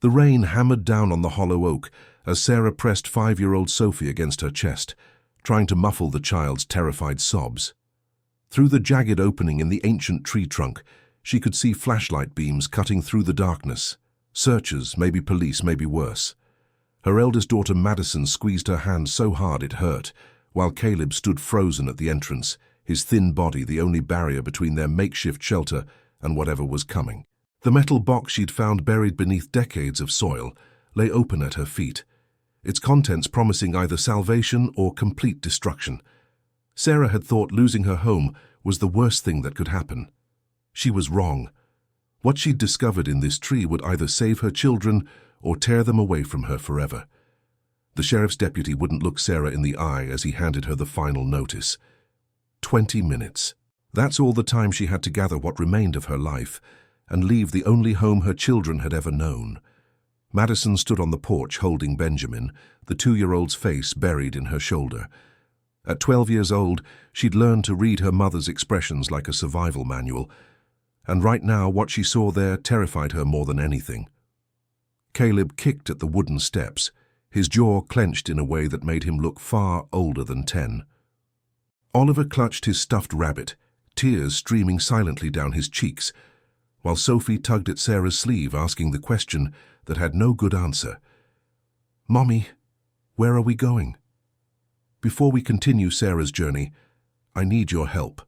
The rain hammered down on the hollow oak as Sarah pressed 5-year-old Sophie against her chest, trying to muffle the child's terrified sobs. Through the jagged opening in the ancient tree trunk, she could see flashlight beams cutting through the darkness. Searchers, maybe police, maybe worse. Her eldest daughter Madison squeezed her hand so hard it hurt, while Caleb stood frozen at the entrance, his thin body the only barrier between their makeshift shelter and whatever was coming. The metal box she'd found buried beneath decades of soil lay open at her feet, its contents promising either salvation or complete destruction. Sarah had thought losing her home was the worst thing that could happen. She was wrong. What she'd discovered in this tree would either save her children or tear them away from her forever. The sheriff's deputy wouldn't look Sarah in the eye as he handed her the final notice. 20 minutes. That's all the time she had to gather what remained of her life and leave the only home her children had ever known. Madison stood on the porch holding Benjamin, the 2-year-old's face buried in her shoulder. At 12 years old, she'd learned to read her mother's expressions like a survival manual, and right now what she saw there terrified her more than anything. Caleb kicked at the wooden steps, his jaw clenched in a way that made him look far older than 10. Oliver clutched his stuffed rabbit, tears streaming silently down his cheeks, while Sophie tugged at Sarah's sleeve, asking the question that had no good answer. "Mommy, where are we going?" Before we continue Sarah's journey, I need your help.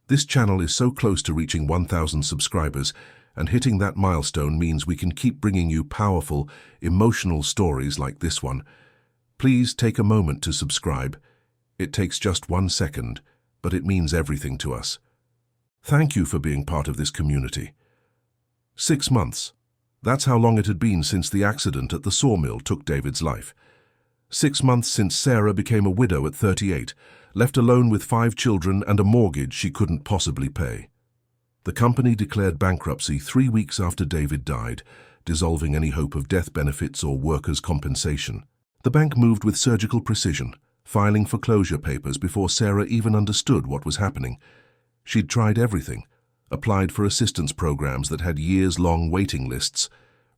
This channel is so close to reaching 1,000 subscribers, and hitting that milestone means we can keep bringing you powerful, emotional stories like this one. Please take a moment to subscribe. It takes just 1 second, but it means everything to us. Thank you for being part of this community. 6 months. That's how long it had been since the accident at the sawmill took David's life. 6 months since Sarah became a widow at 38, left alone with 5 children and a mortgage she couldn't possibly pay. The company declared bankruptcy 3 weeks after David died, dissolving any hope of death benefits or workers' compensation. The bank moved with surgical precision, filing foreclosure papers before Sarah even understood what was happening. She'd tried everything, applied for assistance programs that had years-long waiting lists,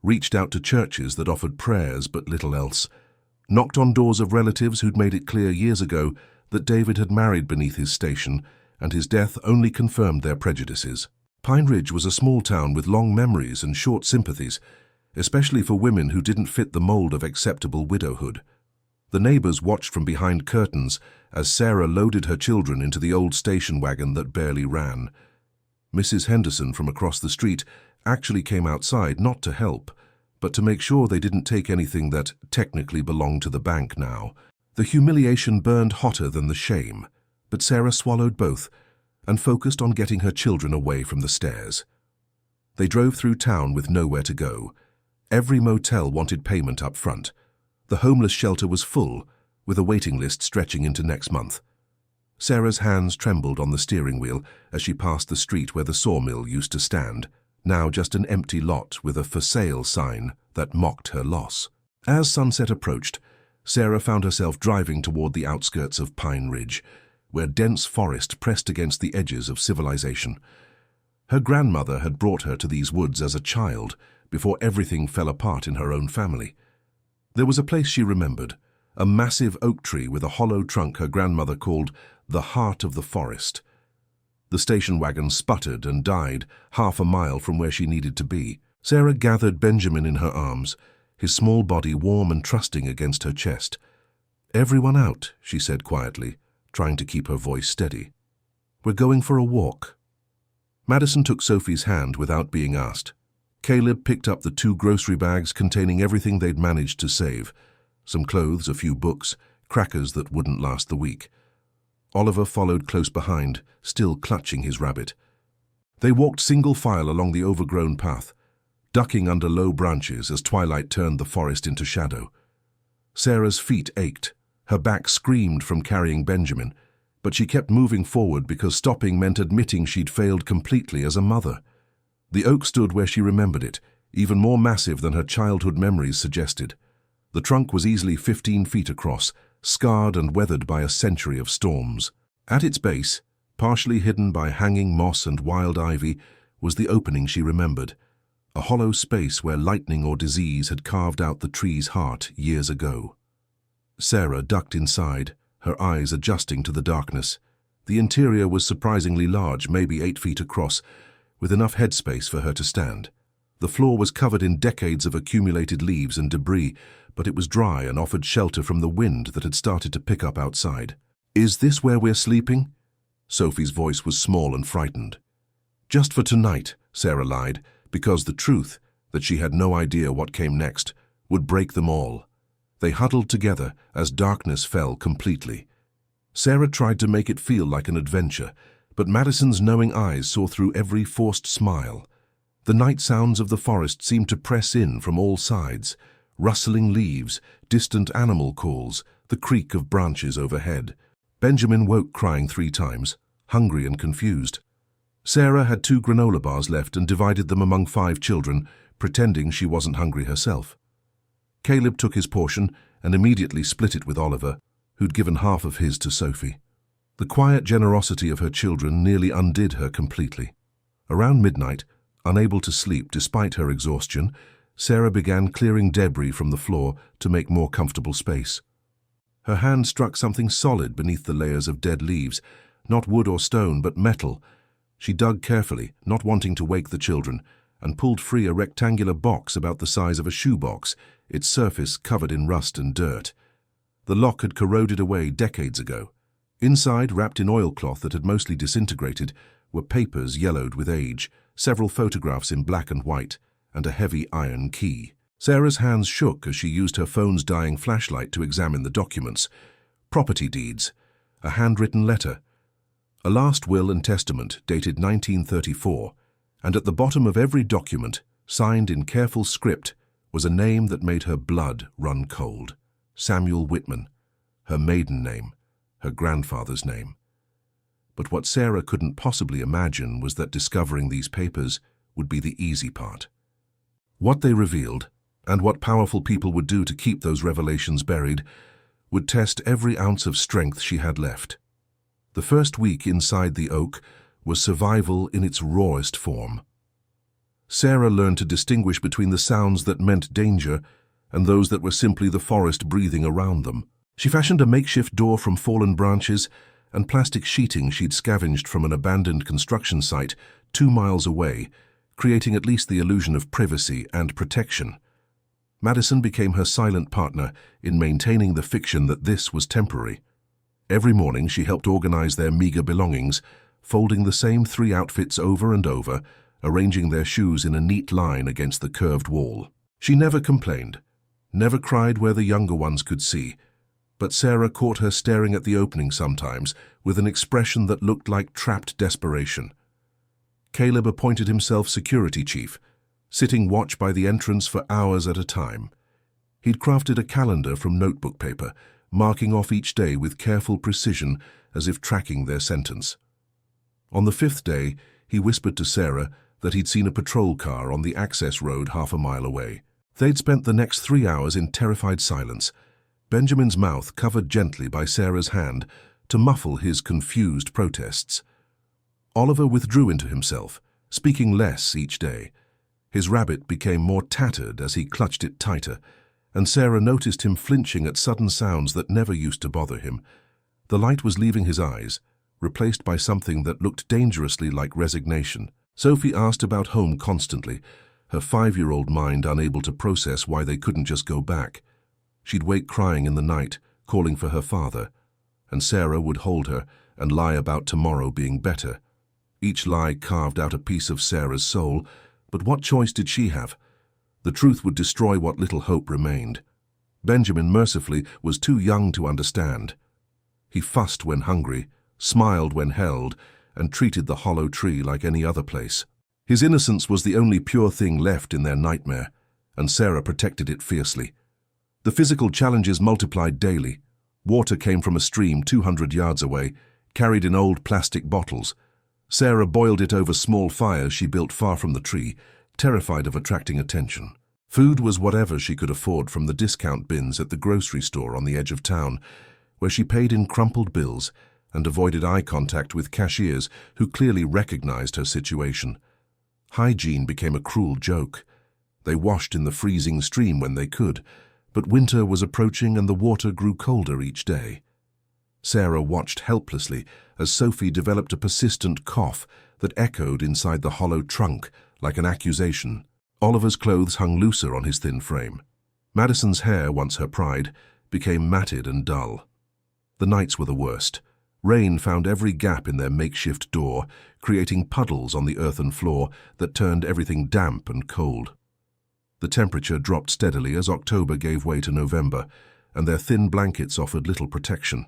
reached out to churches that offered prayers but little else, knocked on doors of relatives who'd made it clear years ago that David had married beneath his station, and his death only confirmed their prejudices. Pine Ridge was a small town with long memories and short sympathies, especially for women who didn't fit the mold of acceptable widowhood. The neighbors watched from behind curtains as Sarah loaded her children into the old station wagon that barely ran. Mrs. Henderson from across the street actually came outside not to help, but to make sure they didn't take anything that technically belonged to the bank now. The humiliation burned hotter than the shame, but Sarah swallowed both and focused on getting her children away from the stairs. They drove through town with nowhere to go. Every motel wanted payment up front. The homeless shelter was full, with a waiting list stretching into next month. Sarah's hands trembled on the steering wheel as she passed the street where the sawmill used to stand, now just an empty lot with a for sale sign that mocked her loss. As sunset approached, Sarah found herself driving toward the outskirts of Pine Ridge, where dense forest pressed against the edges of civilization. Her grandmother had brought her to these woods as a child, before everything fell apart in her own family. There was a place she remembered, a massive oak tree with a hollow trunk her grandmother called the heart of the forest. The station wagon sputtered and died half a mile from where she needed to be. Sarah gathered Benjamin in her arms, his small body warm and trusting against her chest. "Everyone out," she said quietly, trying to keep her voice steady. "We're going for a walk." Madison took Sophie's hand without being asked. Caleb picked up the 2 grocery bags containing everything they'd managed to save, some clothes, a few books, crackers that wouldn't last the week. Oliver followed close behind, still clutching his rabbit. They walked single file along the overgrown path, ducking under low branches as twilight turned the forest into shadow. Sarah's feet ached. Her back screamed from carrying Benjamin, but she kept moving forward because stopping meant admitting she'd failed completely as a mother. The oak stood where she remembered it, even more massive than her childhood memories suggested. The trunk was easily 15 feet across, scarred and weathered by a century of storms. At its base, partially hidden by hanging moss and wild ivy, was the opening she remembered, a hollow space where lightning or disease had carved out the tree's heart years ago. Sarah ducked inside, her eyes adjusting to the darkness. The interior was surprisingly large, maybe 8 feet across, with enough headspace for her to stand. The floor was covered in decades of accumulated leaves and debris, but it was dry and offered shelter from the wind that had started to pick up outside. "Is this where we're sleeping?" Sophie's voice was small and frightened. "Just for tonight," Sarah lied, because the truth, that she had no idea what came next, would break them all. They huddled together as darkness fell completely. Sarah tried to make it feel like an adventure, but Madison's knowing eyes saw through every forced smile. The night sounds of the forest seemed to press in from all sides: rustling leaves, distant animal calls, the creak of branches overhead. Benjamin woke crying 3 times, hungry and confused. Sarah had 2 granola bars left and divided them among 5 children, pretending she wasn't hungry herself. Caleb took his portion and immediately split it with Oliver, who'd given half of his to Sophie. The quiet generosity of her children nearly undid her completely. Around midnight, unable to sleep despite her exhaustion, Sarah began clearing debris from the floor to make more comfortable space. Her hand struck something solid beneath the layers of dead leaves, not wood or stone, but metal. She dug carefully, not wanting to wake the children, and pulled free a rectangular box about the size of a shoebox, its surface covered in rust and dirt. The lock had corroded away decades ago. Inside, wrapped in oilcloth that had mostly disintegrated, were papers yellowed with age, several photographs in black and white, and a heavy iron key. Sarah's hands shook as she used her phone's dying flashlight to examine the documents. Property deeds, a handwritten letter, a last will and testament dated 1934, and at the bottom of every document, signed in careful script, was a name that made her blood run cold. Samuel Whitman, her maiden name, her grandfather's name. But what Sarah couldn't possibly imagine was that discovering these papers would be the easy part. What they revealed, and what powerful people would do to keep those revelations buried, would test every ounce of strength she had left. The first week inside the oak was survival in its rawest form. Sarah learned to distinguish between the sounds that meant danger and those that were simply the forest breathing around them. She fashioned a makeshift door from fallen branches and plastic sheeting she'd scavenged from an abandoned construction site 2 miles away, creating at least the illusion of privacy and protection. Madison became her silent partner in maintaining the fiction that this was temporary. Every morning she helped organize their meager belongings, folding the same 3 outfits over and over, arranging their shoes in a neat line against the curved wall. She never complained, never cried where the younger ones could see, but Sarah caught her staring at the opening sometimes with an expression that looked like trapped desperation. Caleb appointed himself security chief, sitting watch by the entrance for hours at a time. He'd crafted a calendar from notebook paper, marking off each day with careful precision as if tracking their sentence. On the 5th day, he whispered to Sarah that he'd seen a patrol car on the access road half a mile away. They'd spent the next 3 hours in terrified silence, Benjamin's mouth covered gently by Sarah's hand to muffle his confused protests. Oliver withdrew into himself, speaking less each day. His rabbit became more tattered as he clutched it tighter, and Sarah noticed him flinching at sudden sounds that never used to bother him. The light was leaving his eyes, replaced by something that looked dangerously like resignation. Sophie asked about home constantly, her 5-year-old mind unable to process why they couldn't just go back. She'd wake crying in the night, calling for her father, and Sarah would hold her and lie about tomorrow being better. Each lie carved out a piece of Sarah's soul, but what choice did she have? The truth would destroy what little hope remained. Benjamin, mercifully, was too young to understand. He fussed when hungry, smiled when held, and treated the hollow tree like any other place. His innocence was the only pure thing left in their nightmare, and Sarah protected it fiercely. The physical challenges multiplied daily. Water came from a stream 200 yards away, carried in old plastic bottles. Sarah boiled it over small fires she built far from the tree, terrified of attracting attention. Food was whatever she could afford from the discount bins at the grocery store on the edge of town, where she paid in crumpled bills and avoided eye contact with cashiers who clearly recognized her situation. Hygiene became a cruel joke. They washed in the freezing stream when they could, but winter was approaching and the water grew colder each day. Sarah watched helplessly as Sophie developed a persistent cough that echoed inside the hollow trunk like an accusation. Oliver's clothes hung looser on his thin frame. Madison's hair, once her pride, became matted and dull. The nights were the worst. Rain found every gap in their makeshift door, creating puddles on the earthen floor that turned everything damp and cold. The temperature dropped steadily as October gave way to November, and their thin blankets offered little protection.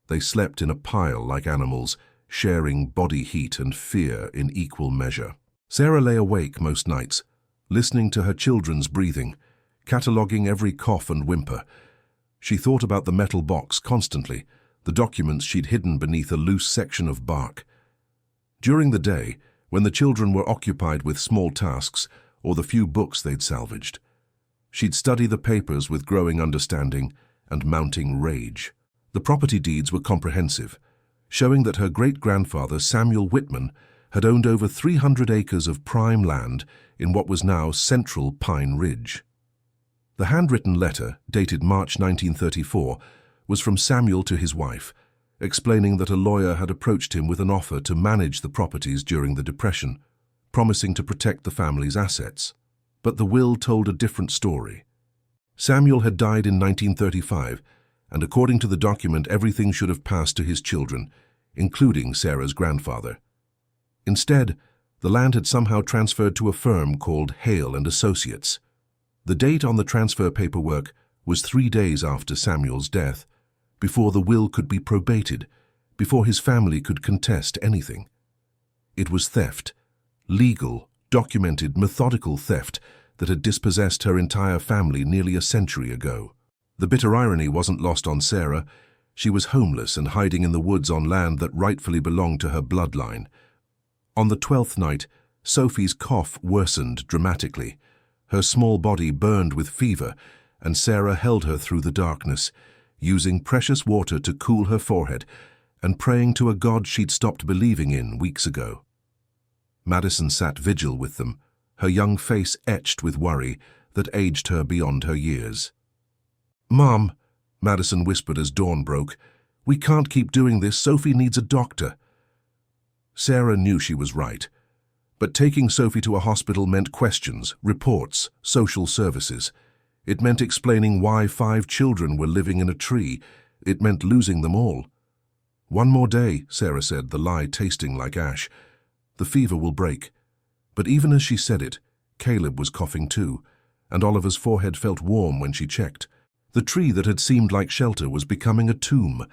They slept in a pile like animals, sharing body heat and fear in equal measure. Sarah lay awake most nights, listening to her children's breathing, cataloguing every cough and whimper. She thought about the metal box constantly, the documents she'd hidden beneath a loose section of bark. During the day, when the children were occupied with small tasks or the few books they'd salvaged, she'd study the papers with growing understanding and mounting rage. The property deeds were comprehensive, showing that her great-grandfather Samuel Whitman had owned over 300 acres of prime land in what was now Central Pine Ridge. The handwritten letter, dated March 1934, was from Samuel to his wife, explaining that a lawyer had approached him with an offer to manage the properties during the Depression, promising to protect the family's assets. But the will told a different story. Samuel had died in 1935, and according to the document, everything should have passed to his children, including Sarah's grandfather. Instead, the land had somehow transferred to a firm called Hale and Associates. The date on the transfer paperwork was 3 days after Samuel's death, before the will could be probated, before his family could contest anything. It was theft, legal, documented, methodical theft that had dispossessed her entire family nearly a century ago. The bitter irony wasn't lost on Sarah. She was homeless and hiding in the woods on land that rightfully belonged to her bloodline. On the 12th night, Sophie's cough worsened dramatically. Her small body burned with fever, and Sarah held her through the darkness, using precious water to cool her forehead and praying to a God she'd stopped believing in weeks ago. Madison sat vigil with them, her young face etched with worry that aged her beyond her years. "Mom," Madison whispered as dawn broke, "we can't keep doing this. Sophie needs a doctor." Sarah knew she was right, but taking Sophie to a hospital meant questions, reports, social services. It meant explaining why 5 children were living in a tree. It meant losing them all. "One more day," Sarah said, the lie tasting like ash. "The fever will break." But even as she said it, Caleb was coughing too, and Oliver's forehead felt warm when she checked. The tree that had seemed like shelter was becoming a tomb,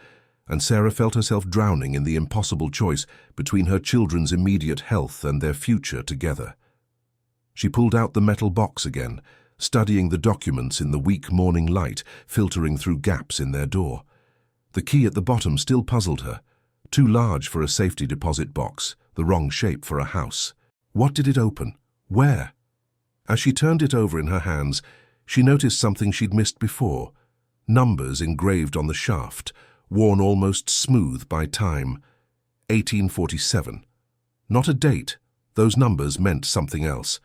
and Sarah felt herself drowning in the impossible choice between her children's immediate health and their future together. She pulled out the metal box again, studying the documents in the weak morning light filtering through gaps in their door. The key at the bottom still puzzled her. Too large for a safety deposit box, the wrong shape for a house. What did it open? Where? As she turned it over in her hands, she noticed something she'd missed before. Numbers engraved on the shaft, worn almost smooth by time. 1847. Not a date. Those numbers meant something else.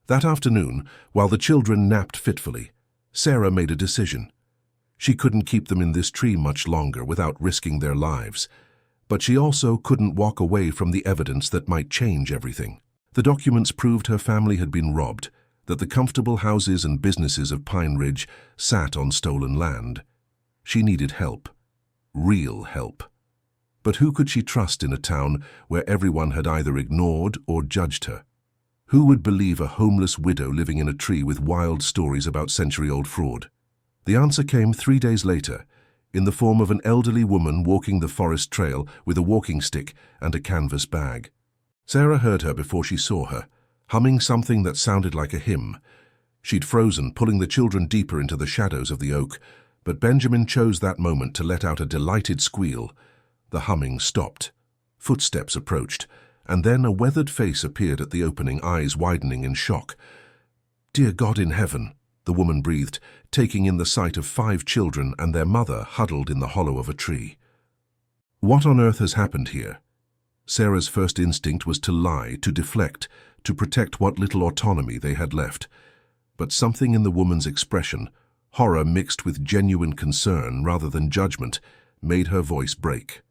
That afternoon, while the children napped fitfully, Sarah made a decision. She couldn't keep them in this tree much longer without risking their lives. But she also couldn't walk away from the evidence that might change everything. The documents proved her family had been robbed, that the comfortable houses and businesses of Pine Ridge sat on stolen land. She needed help. Real help. But who could she trust in a town where everyone had either ignored or judged her? Who would believe a homeless widow living in a tree with wild stories about century-old fraud? The answer came 3 days later, in the form of an elderly woman walking the forest trail with a walking stick and a canvas bag. Sarah heard her before she saw her, humming something that sounded like a hymn. She'd frozen, pulling the children deeper into the shadows of the oak, but Benjamin chose that moment to let out a delighted squeal. The humming stopped. Footsteps approached, and then a weathered face appeared at the opening, eyes widening in shock. "Dear God in heaven," the woman breathed, taking in the sight of 5 children and their mother huddled in the hollow of a tree. "What on earth has happened here?" Sarah's first instinct was to lie, to deflect, to protect what little autonomy they had left. But something in the woman's expression, horror mixed with genuine concern rather than judgment, made her voice break.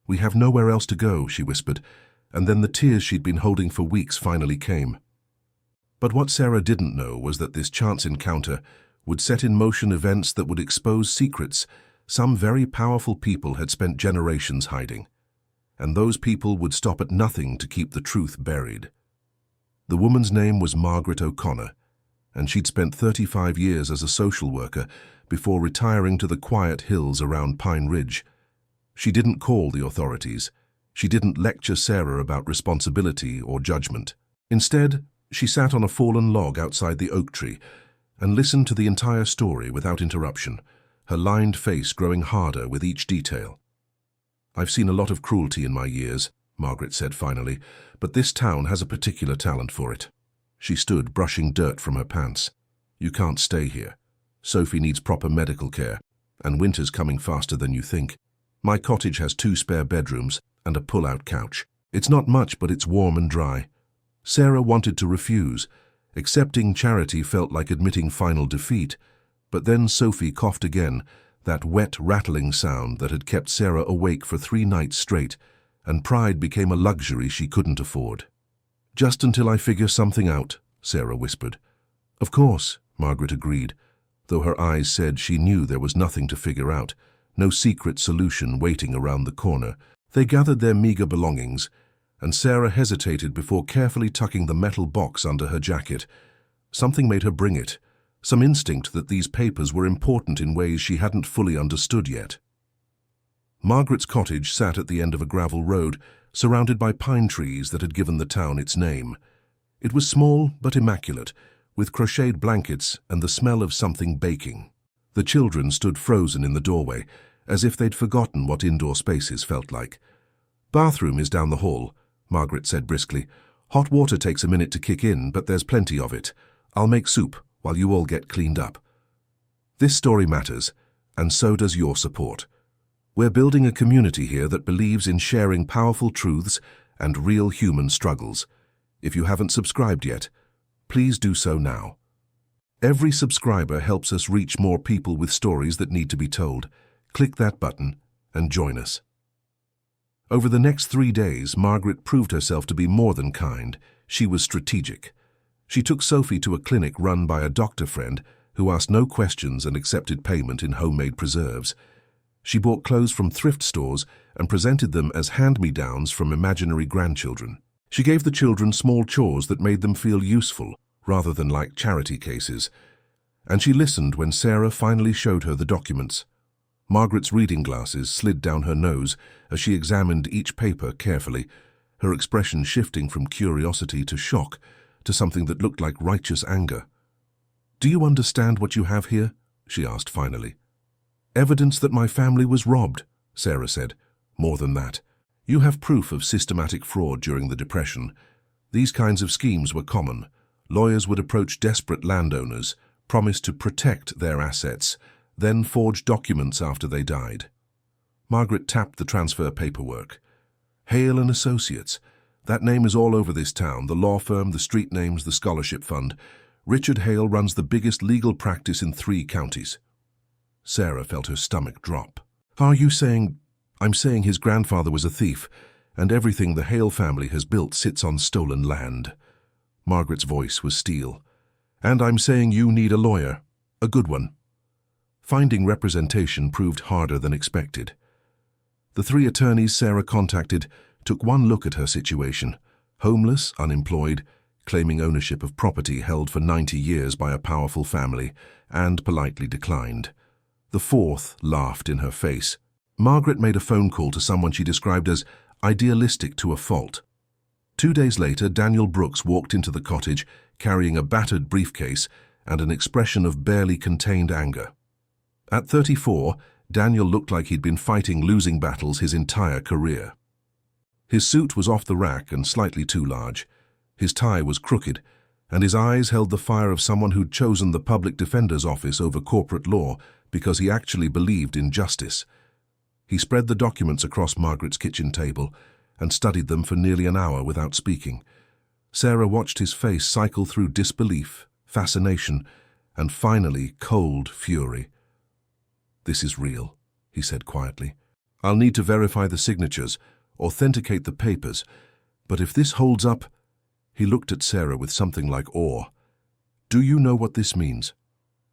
"We have nowhere else to go," she whispered, and then the tears she'd been holding for weeks finally came. But what Sarah didn't know was that this chance encounter would set in motion events that would expose secrets some very powerful people had spent generations hiding. And those people would stop at nothing to keep the truth buried. The woman's name was Margaret O'Connor, and she'd spent 35 years as a social worker before retiring to the quiet hills around Pine Ridge. She didn't call the authorities. She didn't lecture Sarah about responsibility or judgment. Instead, she sat on a fallen log outside the oak tree and listened to the entire story without interruption, her lined face growing harder with each detail. "I've seen a lot of cruelty in my years," Margaret said finally, "but this town has a particular talent for it." She stood, brushing dirt from her pants. "You can't stay here. Sophie needs proper medical care, and winter's coming faster than you think. My cottage has 2 spare bedrooms and a pull-out couch. It's not much, but it's warm and dry." Sarah wanted to refuse. Accepting charity felt like admitting final defeat. But then Sophie coughed again, that wet, rattling sound that had kept Sarah awake for 3 nights straight, and pride became a luxury she couldn't afford. "Just until I figure something out," Sarah whispered. "Of course," Margaret agreed, though her eyes said she knew there was nothing to figure out, no secret solution waiting around the corner. They gathered their meager belongings, and Sarah hesitated before carefully tucking the metal box under her jacket. Something made her bring it, some instinct that these papers were important in ways she hadn't fully understood yet. Margaret's cottage sat at the end of a gravel road, surrounded by pine trees that had given the town its name. It was small but immaculate, with crocheted blankets and the smell of something baking. The children stood frozen in the doorway, as if they'd forgotten what indoor spaces felt like. "Bathroom is down the hall," Margaret said briskly. "Hot water takes a minute to kick in, but there's plenty of it. I'll make soup while you all get cleaned up." This story matters, and so does your support. We're building a community here that believes in sharing powerful truths and real human struggles. If you haven't subscribed yet, please do so now. Every subscriber helps us reach more people with stories that need to be told. Click that button and join us. Over the next 3 days, Margaret proved herself to be more than kind. She was strategic. She took Sophie to a clinic run by a doctor friend who asked no questions and accepted payment in homemade preserves. She bought clothes from thrift stores and presented them as hand-me-downs from imaginary grandchildren. She gave the children small chores that made them feel useful, rather than like charity cases. And she listened when Sarah finally showed her the documents. Margaret's reading glasses slid down her nose as she examined each paper carefully, her expression shifting from curiosity to shock to something that looked like righteous anger. "Do you understand what you have here?" she asked finally. "Evidence that my family was robbed," Sarah said. "More than that. You have proof of systematic fraud during the Depression. These kinds of schemes were common. Lawyers would approach desperate landowners, promise to protect their assets, then forge documents after they died." Margaret tapped the transfer paperwork. "Hale and Associates. That name is all over this town, the law firm, the street names, the scholarship fund. Richard Hale runs the biggest legal practice in 3 counties. Sarah felt her stomach drop. "Are you saying—" "I'm saying his grandfather was a thief, and everything the Hale family has built sits on stolen land." Margaret's voice was steel. "And I'm saying you need a lawyer, a good one." Finding representation proved harder than expected. The 3 attorneys Sarah contacted took one look at her situation, homeless, unemployed, claiming ownership of property held for 90 years by a powerful family, and politely declined. The 4th laughed in her face. Margaret made a phone call to someone she described as idealistic to a fault. 2 days later, Daniel Brooks walked into the cottage carrying a battered briefcase and an expression of barely contained anger. At 34, Daniel looked like he'd been fighting losing battles his entire career. His suit was off the rack and slightly too large. His tie was crooked, and his eyes held the fire of someone who'd chosen the public defender's office over corporate law because he actually believed in justice. He spread the documents across Margaret's kitchen table, and studied them for nearly an hour without speaking. Sarah watched his face cycle through disbelief, fascination, and finally cold fury. "This is real," he said quietly. "I'll need to verify the signatures, authenticate the papers, but if this holds up—" He looked at Sarah with something like awe. "Do you know what this means?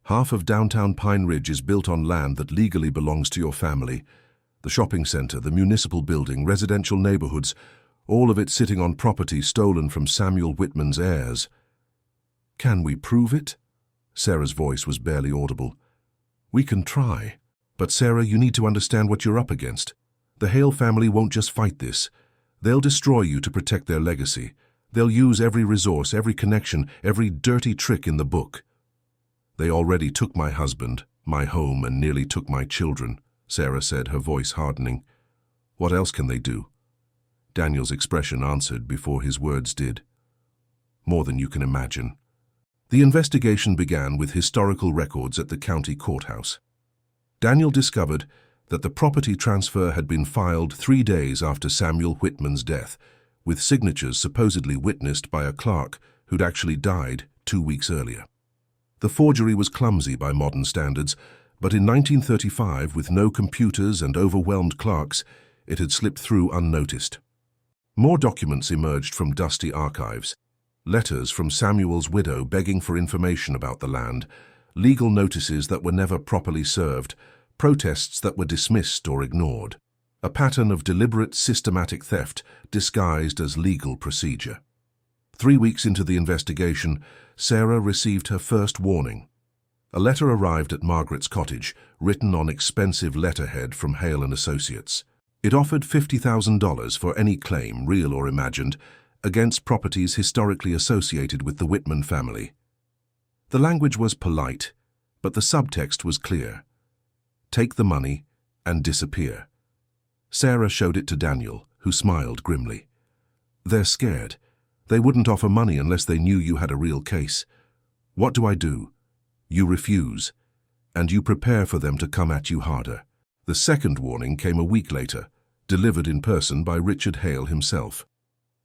Half of downtown Pine Ridge is built on land that legally belongs to your family. The shopping center, the municipal building, residential neighborhoods, all of it sitting on property stolen from Samuel Whitman's heirs. Can we prove it?" Sarah's voice was barely audible. "We can try. But Sarah, you need to understand what you're up against. The Hale family won't just fight this. They'll destroy you to protect their legacy. They'll use every resource, every connection, every dirty trick in the book." "They already took my husband, my home, and nearly took my children," Sarah said, her voice hardening. "What else can they do?" Daniel's expression answered before his words did. "More than you can imagine." The investigation began with historical records at the county courthouse. Daniel discovered that the property transfer had been filed 3 days after Samuel Whitman's death, with signatures supposedly witnessed by a clerk who'd actually died 2 weeks earlier. The forgery was clumsy by modern standards, but in 1935, with no computers and overwhelmed clerks, it had slipped through unnoticed. More documents emerged from dusty archives. Letters from Samuel's widow begging for information about the land, legal notices that were never properly served, protests that were dismissed or ignored. A pattern of deliberate, systematic theft disguised as legal procedure. 3 weeks into the investigation, Sarah received her first warning. A letter arrived at Margaret's cottage, written on expensive letterhead from Hale and Associates. It offered $50,000 for any claim, real or imagined, against properties historically associated with the Whitman family. The language was polite, but the subtext was clear. Take the money and disappear. Sarah showed it to Daniel, who smiled grimly. "They're scared. They wouldn't offer money unless they knew you had a real case. What do I do? You refuse, and you prepare for them to come at you harder." The second warning came a week later, delivered in person by Richard Hale himself.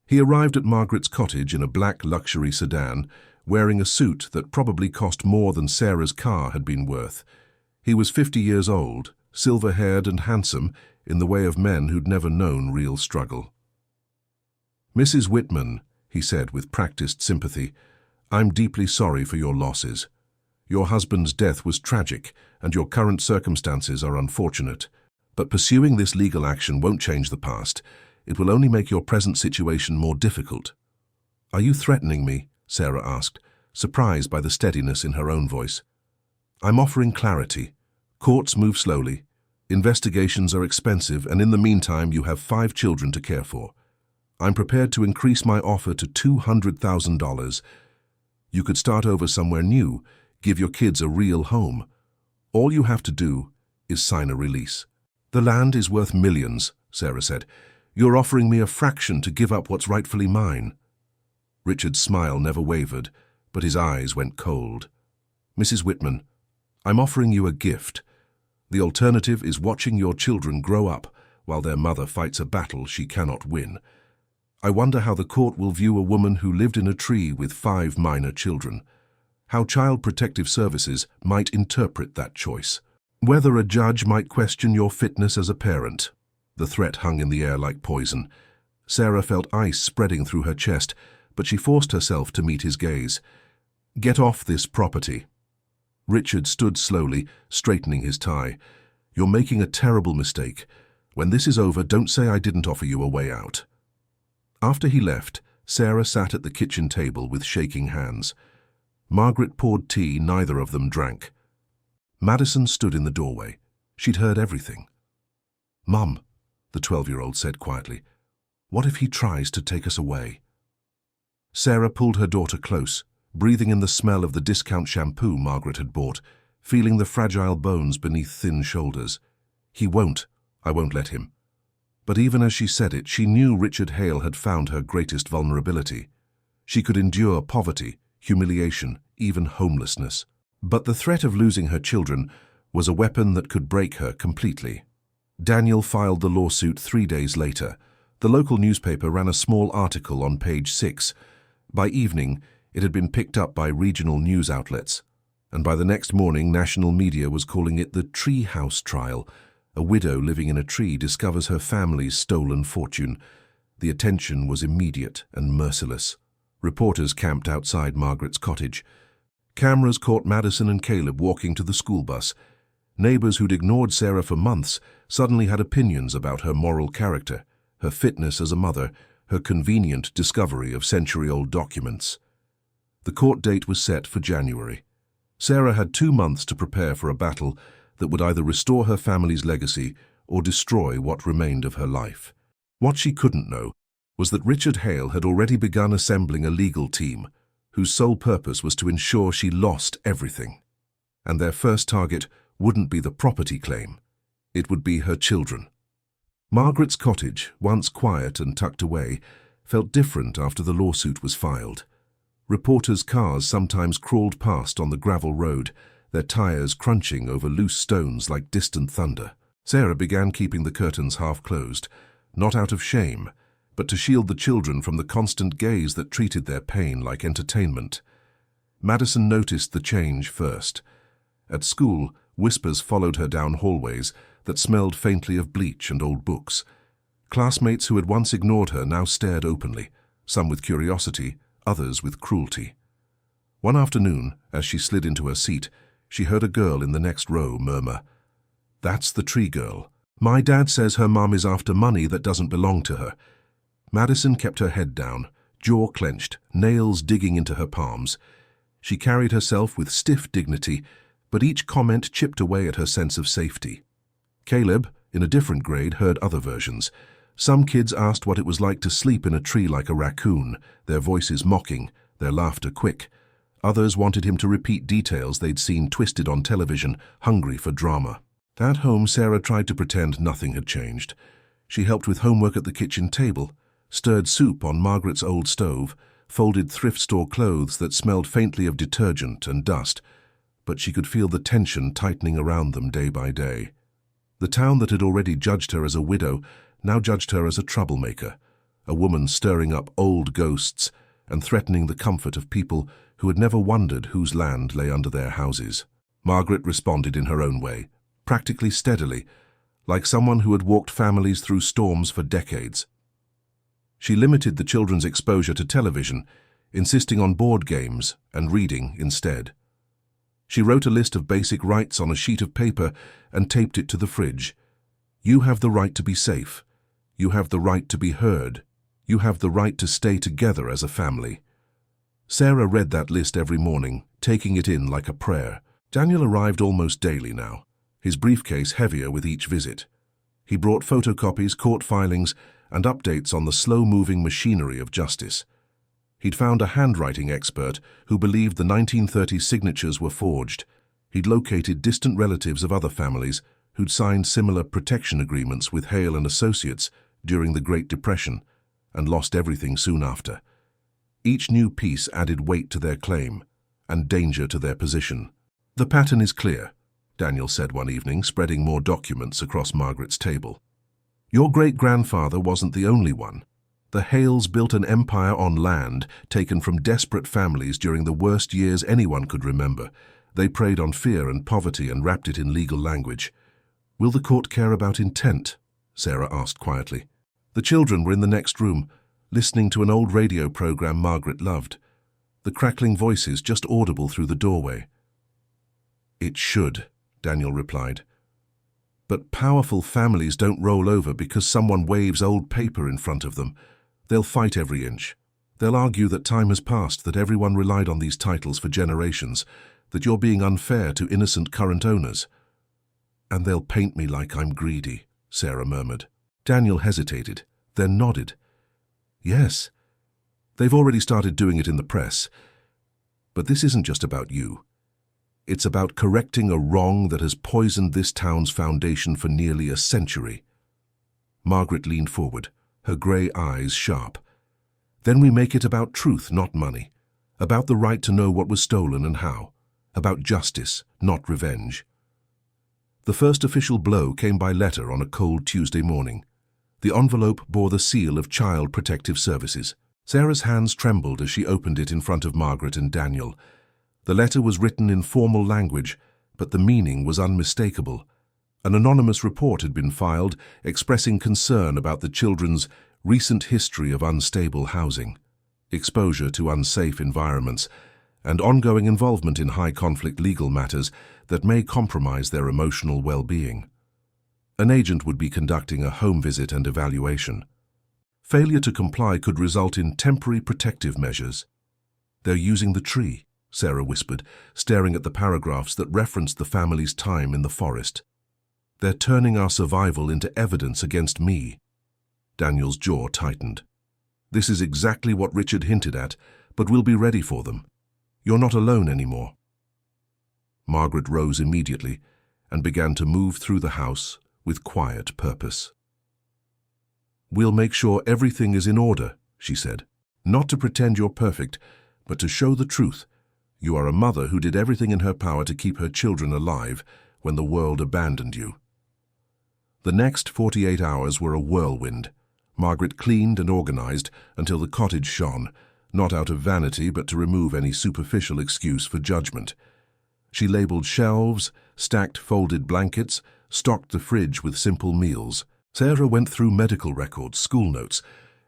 He arrived at Margaret's cottage in a black luxury sedan, wearing a suit that probably cost more than Sarah's car had been worth. He was 50 years old, silver-haired and handsome, in the way of men who'd never known real struggle. "Mrs. Whitman," he said with practiced sympathy, "I'm deeply sorry for your losses. Your husband's death was tragic, and your current circumstances are unfortunate. But pursuing this legal action won't change the past. It will only make your present situation more difficult." "Are you threatening me?" Sarah asked, surprised by the steadiness in her own voice. "I'm offering clarity. Courts move slowly. Investigations are expensive, and in the meantime you have 5 children to care for. I'm prepared to increase my offer to $200,000. You could start over somewhere new, give your kids a real home. All you have to do is sign a release." "The land is worth millions," Sarah said. "You're offering me a fraction to give up what's rightfully mine." Richard's smile never wavered, but his eyes went cold. "Mrs. Whitman, I'm offering you a gift. The alternative is watching your children grow up while their mother fights a battle she cannot win. I wonder how the court will view a woman who lived in a tree with 5 minor children. How Child Protective Services might interpret that choice. Whether a judge might question your fitness as a parent." The threat hung in the air like poison. Sarah felt ice spreading through her chest, but she forced herself to meet his gaze. "Get off this property." Richard stood slowly, straightening his tie. "You're making a terrible mistake. When this is over, don't say I didn't offer you a way out." After he left, Sarah sat at the kitchen table with shaking hands. Margaret poured tea, neither of them drank. Madison stood in the doorway. She'd heard everything. "Mum," the 12-year-old said quietly, "what if he tries to take us away?" Sarah pulled her daughter close, breathing in the smell of the discount shampoo Margaret had bought, feeling the fragile bones beneath thin shoulders. "He won't. I won't let him." But even as she said it, she knew Richard Hale had found her greatest vulnerability. She could endure poverty, humiliation, even homelessness. But the threat of losing her children was a weapon that could break her completely. Daniel filed the lawsuit 3 days later, The local newspaper ran a small article on page 6. By evening, it had been picked up by regional news outlets, and by the next morning national media was calling it the Tree House Trial. A widow living in a tree discovers her family's stolen fortune. The attention was immediate and merciless. Reporters camped outside Margaret's cottage. Cameras caught Madison and Caleb walking to the school bus. Neighbors who'd ignored Sarah for months suddenly had opinions about her moral character, her fitness as a mother, her convenient discovery of century-old documents. The court date was set for January. Sarah had 2 months to prepare for a battle that would either restore her family's legacy or destroy what remained of her life. What she couldn't know was that Richard Hale had already begun assembling a legal team whose sole purpose was to ensure she lost everything. And their first target wouldn't be the property claim. It would be her children. Margaret's cottage, once quiet and tucked away, felt different after the lawsuit was filed. Reporters' cars sometimes crawled past on the gravel road, their tires crunching over loose stones like distant thunder. Sarah began keeping the curtains half closed, not out of shame, but to shield the children from the constant gaze that treated their pain like entertainment. Madison noticed the change first. At school, whispers followed her down hallways that smelled faintly of bleach and old books. Classmates who had once ignored her now stared openly, some with curiosity, others with cruelty. One afternoon, as she slid into her seat, she heard a girl in the next row murmur, "That's the tree girl. My dad says her mum is after money that doesn't belong to her." Madison kept her head down, jaw clenched, nails digging into her palms. She carried herself with stiff dignity, but each comment chipped away at her sense of safety. Caleb, in a different grade, heard other versions. Some kids asked what it was like to sleep in a tree like a raccoon, their voices mocking, their laughter quick. Others wanted him to repeat details they'd seen twisted on television, hungry for drama. At home, Sarah tried to pretend nothing had changed. She helped with homework at the kitchen table, stirred soup on Margaret's old stove, folded thrift store clothes that smelled faintly of detergent and dust, but she could feel the tension tightening around them day by day. The town that had already judged her as a widow now judged her as a troublemaker, a woman stirring up old ghosts and threatening the comfort of people who had never wondered whose land lay under their houses. Margaret responded in her own way, practically steadily, like someone who had walked families through storms for decades. She limited the children's exposure to television, insisting on board games and reading instead. She wrote a list of basic rights on a sheet of paper and taped it to the fridge. You have the right to be safe. You have the right to be heard. You have the right to stay together as a family. Sarah read that list every morning, taking it in like a prayer. Daniel arrived almost daily now, his briefcase heavier with each visit. He brought photocopies, court filings, and updates on the slow-moving machinery of justice. He'd found a handwriting expert who believed the 1930 signatures were forged. He'd located distant relatives of other families who'd signed similar protection agreements with Hale and Associates during the Great Depression and lost everything soon after. Each new piece added weight to their claim and danger to their position. "The pattern is clear," Daniel said one evening, spreading more documents across Margaret's table. "Your great-grandfather wasn't the only one. The Hales built an empire on land taken from desperate families during the worst years anyone could remember. They preyed on fear and poverty and wrapped it in legal language." "Will the court care about intent?" Sarah asked quietly. The children were in the next room, listening to an old radio program Margaret loved, the crackling voices just audible through the doorway. "It should," Daniel replied. "But powerful families don't roll over because someone waves old paper in front of them. They'll fight every inch. They'll argue that time has passed, that everyone relied on these titles for generations, that you're being unfair to innocent current owners." "And they'll paint me like I'm greedy," Sarah murmured. Daniel hesitated, then nodded. "Yes, they've already started doing it in the press. But this isn't just about you. It's about correcting a wrong that has poisoned this town's foundation for nearly a century." Margaret leaned forward, her grey eyes sharp. "Then we make it about truth, not money. About the right to know what was stolen and how. About justice, not revenge." The first official blow came by letter on a cold Tuesday morning. The envelope bore the seal of Child Protective Services. Sarah's hands trembled as she opened it in front of Margaret and Daniel. The letter was written in formal language, but the meaning was unmistakable. An anonymous report had been filed expressing concern about the children's recent history of unstable housing, exposure to unsafe environments, and ongoing involvement in high-conflict legal matters that may compromise their emotional well-being. An agent would be conducting a home visit and evaluation. Failure to comply could result in temporary protective measures. "They're using the tree," Sarah whispered, staring at the paragraphs that referenced the family's time in the forest. "They're turning our survival into evidence against me." Daniel's jaw tightened. "This is exactly what Richard hinted at, but we'll be ready for them. You're not alone anymore." Margaret rose immediately and began to move through the house with quiet purpose. "We'll make sure everything is in order," she said. "Not to pretend you're perfect, but to show the truth. You are a mother who did everything in her power to keep her children alive when the world abandoned you." The next 48 hours were a whirlwind. Margaret cleaned and organized until the cottage shone, not out of vanity but to remove any superficial excuse for judgment. She labeled shelves, stacked folded blankets, stocked the fridge with simple meals. Sarah went through medical records, school notes,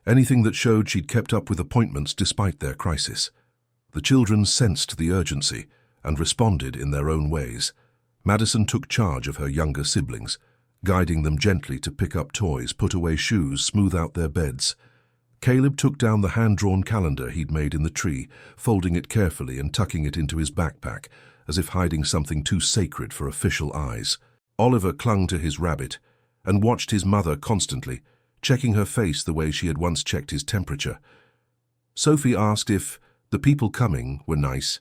anything that showed she'd kept up with appointments despite their crisis. The children sensed the urgency and responded in their own ways. Madison took charge of her younger siblings, guiding them gently to pick up toys, put away shoes, smooth out their beds. Caleb took down the hand-drawn calendar he'd made in the tree, folding it carefully and tucking it into his backpack, as if hiding something too sacred for official eyes. Oliver clung to his rabbit and watched his mother constantly, checking her face the way she had once checked his temperature. Sophie asked if the people coming were nice.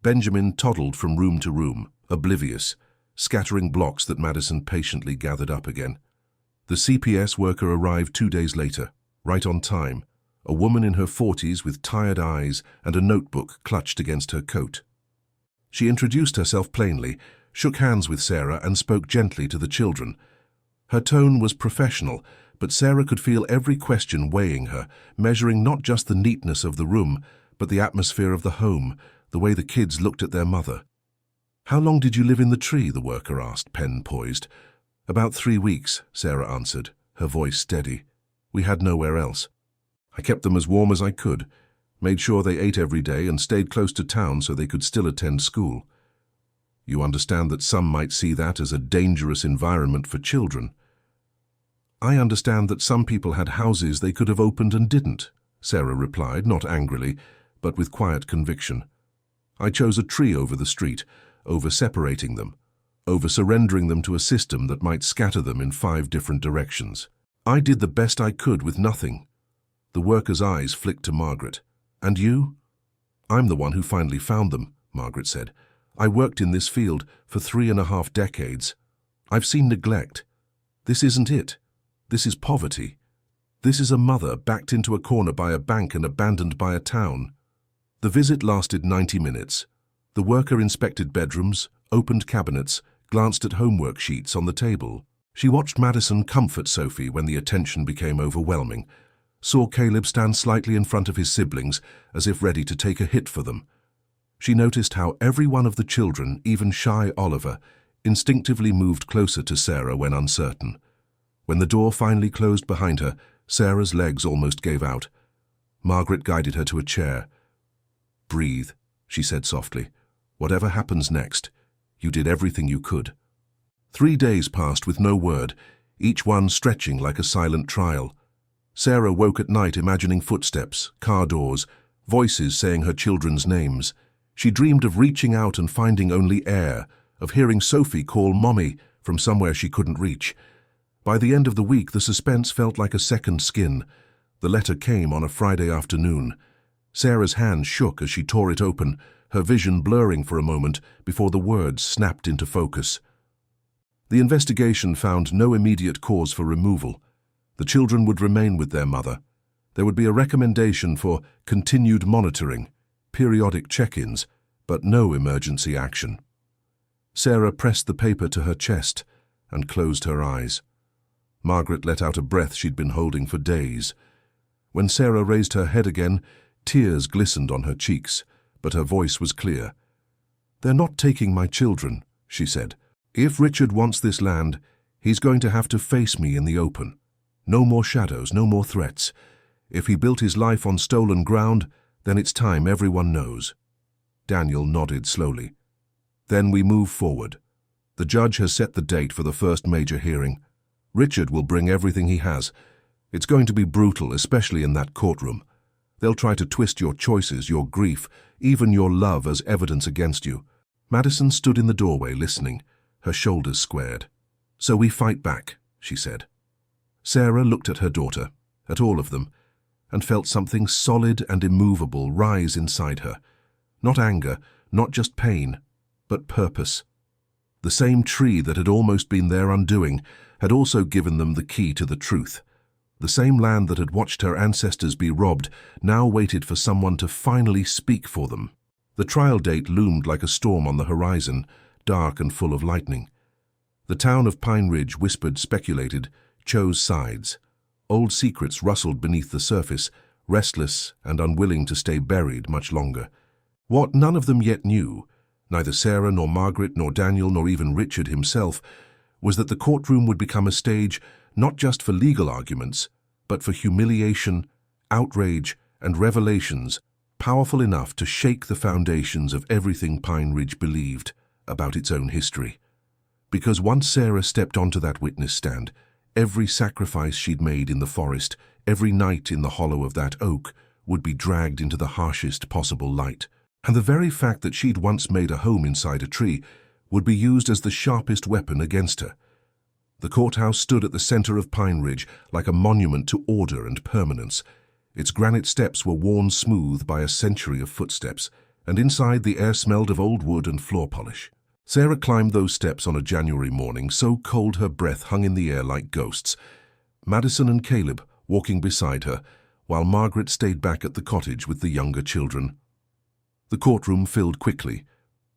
Benjamin toddled from room to room, oblivious, scattering blocks that Madison patiently gathered up again. The CPS worker arrived 2 days later, right on time, a woman in her 40s with tired eyes and a notebook clutched against her coat. She introduced herself plainly, shook hands with Sarah and spoke gently to the children. Her tone was professional, but Sarah could feel every question weighing her, measuring not just the neatness of the room, but the atmosphere of the home, the way the kids looked at their mother. "How long did you live in the tree?" the worker asked, pen poised. "About 3 weeks," Sarah answered, her voice steady. "We had nowhere else. I kept them as warm as I could, made sure they ate every day and stayed close to town so they could still attend school. You understand that some might see that as a dangerous environment for children." "I understand that some people had houses they could have opened and didn't," Sarah replied, not angrily, but with quiet conviction. "I chose a tree over the street, over separating them, over surrendering them to a system that might scatter them in 5 different directions. I did the best I could with nothing." The worker's eyes flicked to Margaret. "And you?" "I'm the one who finally found them," Margaret said. "I worked in this field for 3.5 decades. I've seen neglect. This isn't it. This is poverty. This is a mother backed into a corner by a bank and abandoned by a town." The visit lasted 90 minutes. The worker inspected bedrooms, opened cabinets, glanced at homework sheets on the table. She watched Madison comfort Sophie when the attention became overwhelming, saw Caleb stand slightly in front of his siblings as if ready to take a hit for them. She noticed how every one of the children, even shy Oliver, instinctively moved closer to Sarah when uncertain. When the door finally closed behind her, Sarah's legs almost gave out. Margaret guided her to a chair. "Breathe," she said softly. "Whatever happens next, you did everything you could." 3 days passed with no word, each one stretching like a silent trial. Sarah woke at night imagining footsteps, car doors, voices saying her children's names. She dreamed of reaching out and finding only air, of hearing Sophie call Mommy from somewhere she couldn't reach. By the end of the week, the suspense felt like a second skin. The letter came on a Friday afternoon. Sarah's hand shook as she tore it open, her vision blurring for a moment before the words snapped into focus. The investigation found no immediate cause for removal. The children would remain with their mother. There would be a recommendation for continued monitoring, periodic check-ins, but no emergency action. Sarah pressed the paper to her chest and closed her eyes. Margaret let out a breath she'd been holding for days. When Sarah raised her head again, tears glistened on her cheeks, but her voice was clear. "They're not taking my children," she said. "If Richard wants this land, he's going to have to face me in the open. No more shadows, no more threats. If he built his life on stolen ground, then it's time everyone knows." Daniel nodded slowly. "Then we move forward. The judge has set the date for the first major hearing. Richard will bring everything he has. It's going to be brutal, especially in that courtroom. They'll try to twist your choices, your grief, even your love as evidence against you." Madison stood in the doorway listening, her shoulders squared. "So we fight back," she said. Sarah looked at her daughter, at all of them, and felt something solid and immovable rise inside her. Not anger, not just pain, but purpose. The same tree that had almost been their undoing had also given them the key to the truth. The same land that had watched her ancestors be robbed now waited for someone to finally speak for them. The trial date loomed like a storm on the horizon, dark and full of lightning. The town of Pine Ridge whispered, speculated, chose sides. Old secrets rustled beneath the surface, restless and unwilling to stay buried much longer. What none of them yet knew, neither Sarah nor Margaret nor Daniel nor even Richard himself, was that the courtroom would become a stage not just for legal arguments, but for humiliation, outrage, and revelations powerful enough to shake the foundations of everything Pine Ridge believed about its own history. Because once Sarah stepped onto that witness stand, every sacrifice she'd made in the forest, every night in the hollow of that oak, would be dragged into the harshest possible light. And the very fact that she'd once made a home inside a tree would be used as the sharpest weapon against her. The courthouse stood at the center of Pine Ridge like a monument to order and permanence. Its granite steps were worn smooth by a century of footsteps, and inside the air smelled of old wood and floor polish. Sarah climbed those steps on a January morning, so cold her breath hung in the air like ghosts. Madison and Caleb walking beside her, while Margaret stayed back at the cottage with the younger children. The courtroom filled quickly.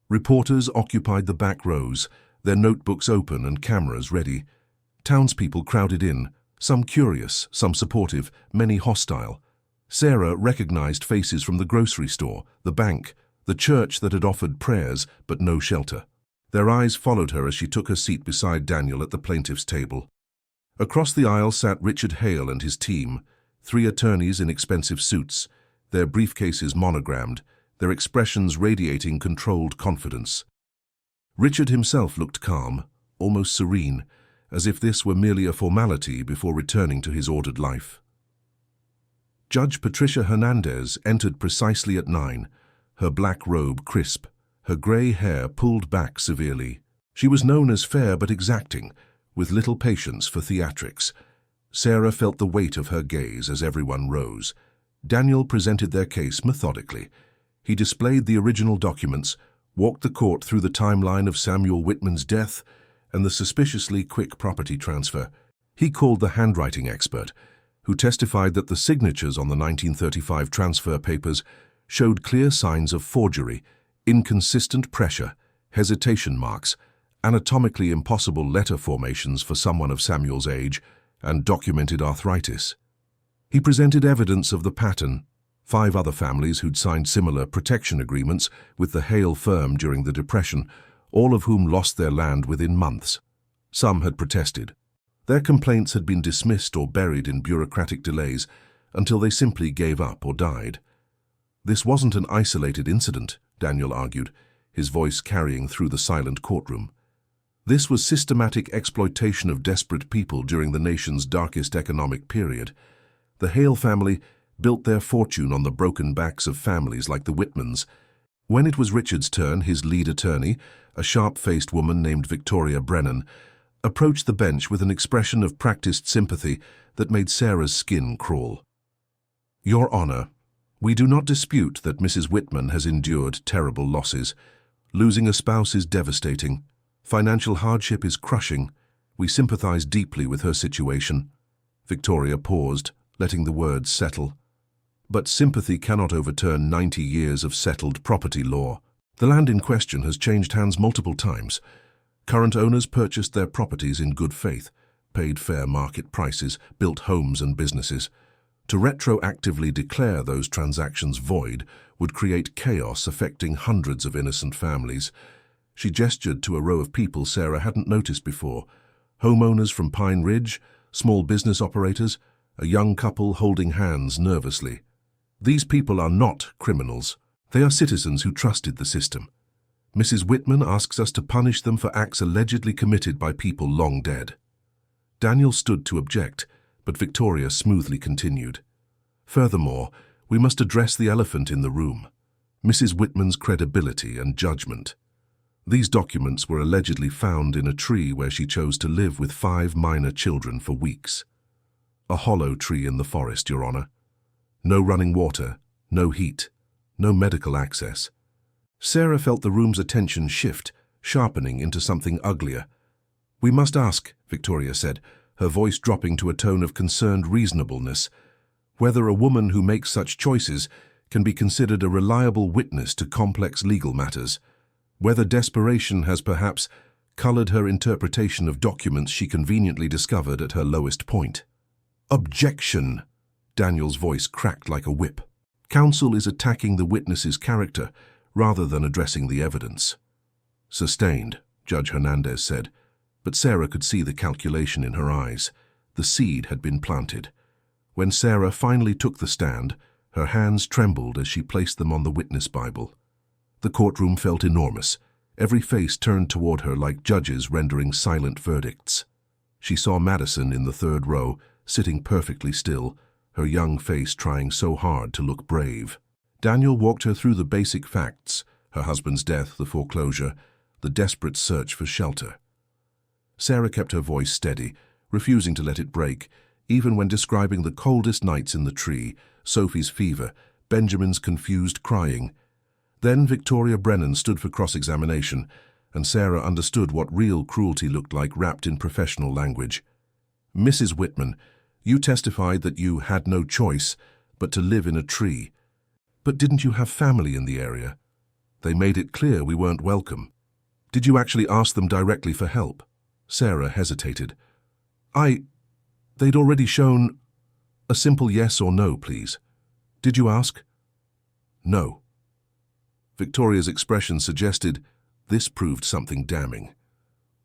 Reporters occupied the back rows, their notebooks open and cameras ready. Townspeople crowded in, some curious, some supportive, many hostile. Sarah recognized faces from the grocery store, the bank, the church that had offered prayers but no shelter. Their eyes followed her as she took her seat beside Daniel at the plaintiff's table. Across the aisle sat Richard Hale and his team, 3 attorneys in expensive suits, their briefcases monogrammed, their expressions radiating controlled confidence. Richard himself looked calm, almost serene, as if this were merely a formality before returning to his ordered life. Judge Patricia Hernandez entered precisely at 9, her black robe crisp, her grey hair pulled back severely. She was known as fair but exacting, with little patience for theatrics. Sarah felt the weight of her gaze as everyone rose. Daniel presented their case methodically. He displayed the original documents, walked the court through the timeline of Samuel Whitman's death and the suspiciously quick property transfer. He called the handwriting expert, who testified that the signatures on the 1935 transfer papers showed clear signs of forgery, inconsistent pressure, hesitation marks, anatomically impossible letter formations for someone of Samuel's age, and documented arthritis. He presented evidence of the pattern. 5 other families who'd signed similar protection agreements with the Hale firm during the Depression, all of whom lost their land within months. Some had protested. Their complaints had been dismissed or buried in bureaucratic delays until they simply gave up or died. This wasn't an isolated incident, Daniel argued, his voice carrying through the silent courtroom. This was systematic exploitation of desperate people during the nation's darkest economic period. The Hale family built their fortune on the broken backs of families like the Whitmans. When it was Richard's turn, his lead attorney, a sharp-faced woman named Victoria Brennan, approached the bench with an expression of practiced sympathy that made Sarah's skin crawl. "Your Honor, we do not dispute that Mrs. Whitman has endured terrible losses. Losing a spouse is devastating. Financial hardship is crushing. We sympathize deeply with her situation." Victoria paused, letting the words settle. But sympathy cannot overturn 90 years of settled property law. The land in question has changed hands multiple times. Current owners purchased their properties in good faith, paid fair market prices, built homes and businesses. To retroactively declare those transactions void would create chaos affecting hundreds of innocent families. She gestured to a row of people Sarah hadn't noticed before. Homeowners from Pine Ridge, small business operators, a young couple holding hands nervously. These people are not criminals. They are citizens who trusted the system. Mrs. Whitman asks us to punish them for acts allegedly committed by people long dead. Daniel stood to object, but Victoria smoothly continued. Furthermore, we must address the elephant in the room, Mrs. Whitman's credibility and judgment. These documents were allegedly found in a tree where she chose to live with 5 minor children for weeks. A hollow tree in the forest, Your Honor. No running water, no heat, no medical access. Sarah felt the room's attention shift, sharpening into something uglier. We must ask, Victoria said, her voice dropping to a tone of concerned reasonableness, whether a woman who makes such choices can be considered a reliable witness to complex legal matters, whether desperation has perhaps colored her interpretation of documents she conveniently discovered at her lowest point. Objection! Daniel's voice cracked like a whip. Counsel is attacking the witness's character rather than addressing the evidence. Sustained, Judge Hernandez said, but Sarah could see the calculation in her eyes. The seed had been planted. When Sarah finally took the stand, her hands trembled as she placed them on the witness Bible. The courtroom felt enormous. Every face turned toward her like judges rendering silent verdicts. She saw Madison in the third row, sitting perfectly still, her young face trying so hard to look brave. Daniel walked her through the basic facts, her husband's death, the foreclosure, the desperate search for shelter. Sarah kept her voice steady, refusing to let it break, even when describing the coldest nights in the tree, Sophie's fever, Benjamin's confused crying. Then Victoria Brennan stood for cross-examination, and Sarah understood what real cruelty looked like wrapped in professional language. Mrs. Whitman, you testified that you had no choice but to live in a tree. But didn't you have family in the area? They made it clear we weren't welcome. Did you actually ask them directly for help? Sarah hesitated. They'd already shown... A simple yes or no, please. Did you ask? No. Victoria's expression suggested this proved something damning.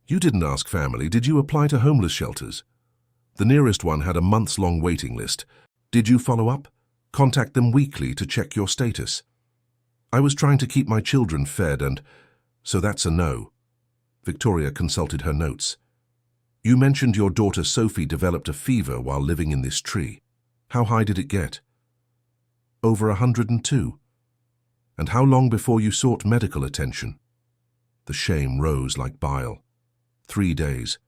You didn't ask family. Did you apply to homeless shelters? The nearest one had a months-long waiting list. Did you follow up? Contact them weekly to check your status? I was trying to keep my children fed and... So that's a no. Victoria consulted her notes. You mentioned your daughter Sophie developed a fever while living in this tree. How high did it get? Over 102. And how long before you sought medical attention? The shame rose like bile. 3 days.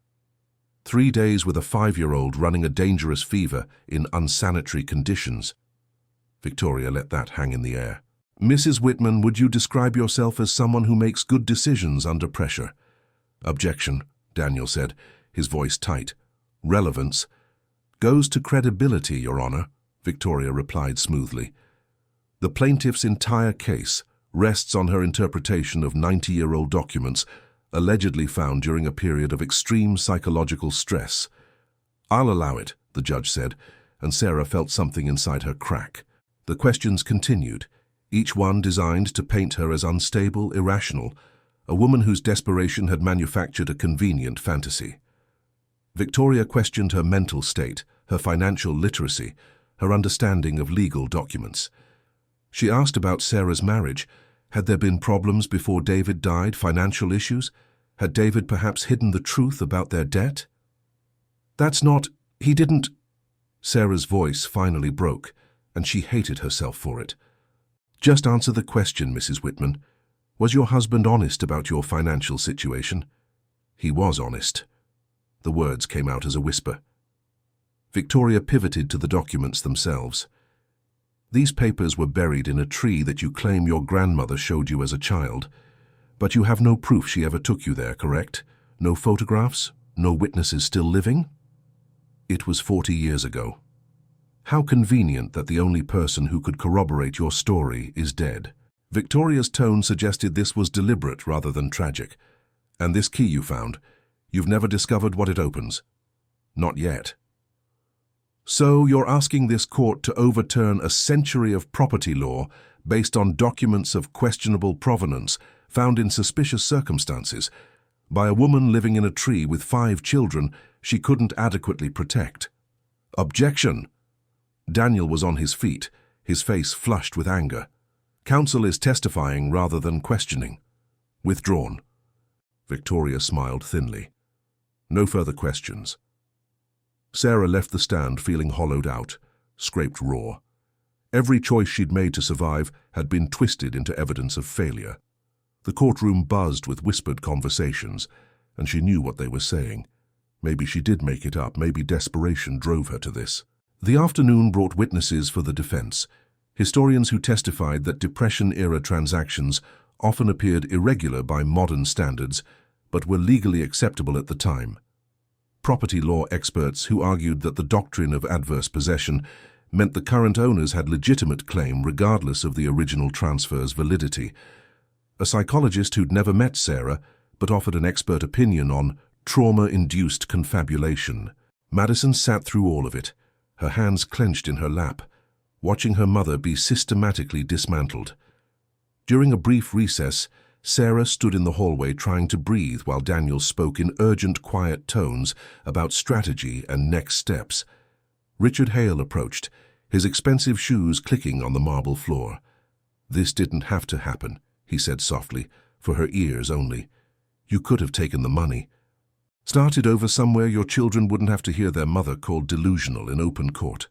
3 days with a 5-year-old running a dangerous fever in unsanitary conditions. Victoria let that hang in the air. Mrs. Whitman, would you describe yourself as someone who makes good decisions under pressure? Objection, Daniel said, his voice tight. Relevance goes to credibility, Your Honor, Victoria replied smoothly. The plaintiff's entire case rests on her interpretation of 90-year-old documents allegedly found during a period of extreme psychological stress. I'll allow it, the judge said, and Sarah felt something inside her crack. The questions continued, each one designed to paint her as unstable, irrational, a woman whose desperation had manufactured a convenient fantasy. Victoria questioned her mental state, her financial literacy, her understanding of legal documents. She asked about Sarah's marriage. Had there been problems before David died, financial issues? Had David perhaps hidden the truth about their debt? That's not... He didn't... Sarah's voice finally broke, and she hated herself for it. Just answer the question, Mrs. Whitman. Was your husband honest about your financial situation? He was honest. The words came out as a whisper. Victoria pivoted to the documents themselves. These papers were buried in a tree that you claim your grandmother showed you as a child. But you have no proof she ever took you there, correct? No photographs? No witnesses still living? It was 40 years ago. How convenient that the only person who could corroborate your story is dead. Victoria's tone suggested this was deliberate rather than tragic. And this key you found, you've never discovered what it opens. Not yet. So you're asking this court to overturn a century of property law based on documents of questionable provenance found in suspicious circumstances by a woman living in a tree with 5 children she couldn't adequately protect. Objection! Daniel was on his feet, his face flushed with anger. Counsel is testifying rather than questioning. Withdrawn. Victoria smiled thinly. No further questions. Sarah left the stand feeling hollowed out, scraped raw. Every choice she'd made to survive had been twisted into evidence of failure. The courtroom buzzed with whispered conversations, and she knew what they were saying. Maybe she did make it up, maybe desperation drove her to this. The afternoon brought witnesses for the defense, historians who testified that Depression-era transactions often appeared irregular by modern standards, but were legally acceptable at the time. Property law experts who argued that the doctrine of adverse possession meant the current owners had legitimate claim regardless of the original transfer's validity. A psychologist who'd never met Sarah, but offered an expert opinion on trauma-induced confabulation. Madison sat through all of it, her hands clenched in her lap, watching her mother be systematically dismantled. During a brief recess, Sarah stood in the hallway trying to breathe while Daniel spoke in urgent, quiet tones about strategy and next steps. Richard Hale approached, his expensive shoes clicking on the marble floor. "This didn't have to happen," he said softly, for her ears only. "You could have taken the money. Started over somewhere your children wouldn't have to hear their mother called delusional in open court."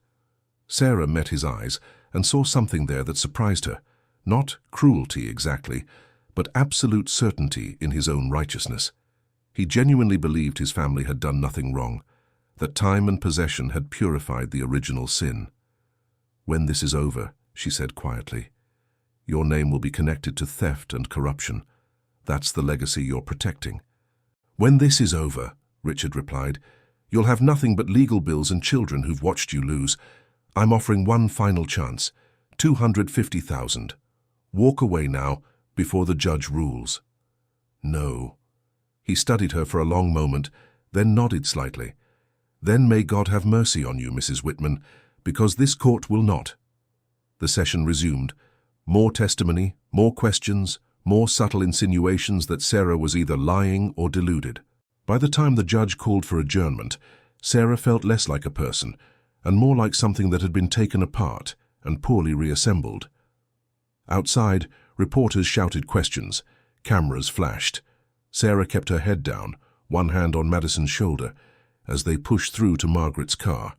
Sarah met his eyes and saw something there that surprised her. Not cruelty exactly, but absolute certainty in his own righteousness. He genuinely believed his family had done nothing wrong, that time and possession had purified the original sin. "When this is over," she said quietly, "your name will be connected to theft and corruption. That's the legacy you're protecting." "When this is over," Richard replied, "you'll have nothing but legal bills and children who've watched you lose. I'm offering one final chance, 250,000. Walk away now, before the judge rules." "No." He studied her for a long moment, then nodded slightly. "Then may God have mercy on you, Mrs. Whitman, because this court will not." The session resumed. More testimony, more questions, more subtle insinuations that Sarah was either lying or deluded. By the time the judge called for adjournment, Sarah felt less like a person, and more like something that had been taken apart and poorly reassembled. Outside, reporters shouted questions. Cameras flashed. Sarah kept her head down, one hand on Madison's shoulder, as they pushed through to Margaret's car.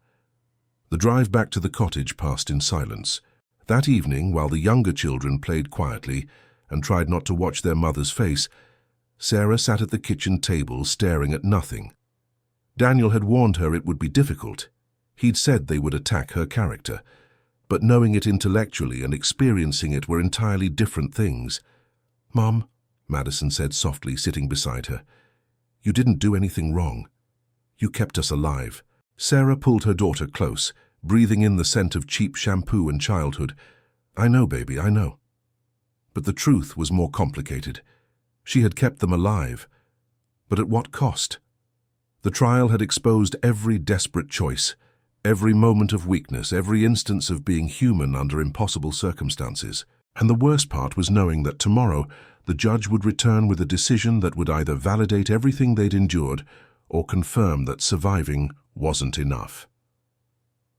The drive back to the cottage passed in silence. That evening, while the younger children played quietly and tried not to watch their mother's face, Sarah sat at the kitchen table staring at nothing. Daniel had warned her it would be difficult. He'd said they would attack her character, but knowing it intellectually and experiencing it were entirely different things. "Mom," Madison said softly, sitting beside her, "you didn't do anything wrong. You kept us alive." Sarah pulled her daughter close, breathing in the scent of cheap shampoo and childhood. "I know, baby, I know." But the truth was more complicated. She had kept them alive. But at what cost? The trial had exposed every desperate choice, every moment of weakness, every instance of being human under impossible circumstances. And the worst part was knowing that tomorrow the judge would return with a decision that would either validate everything they'd endured or confirm that surviving wasn't enough.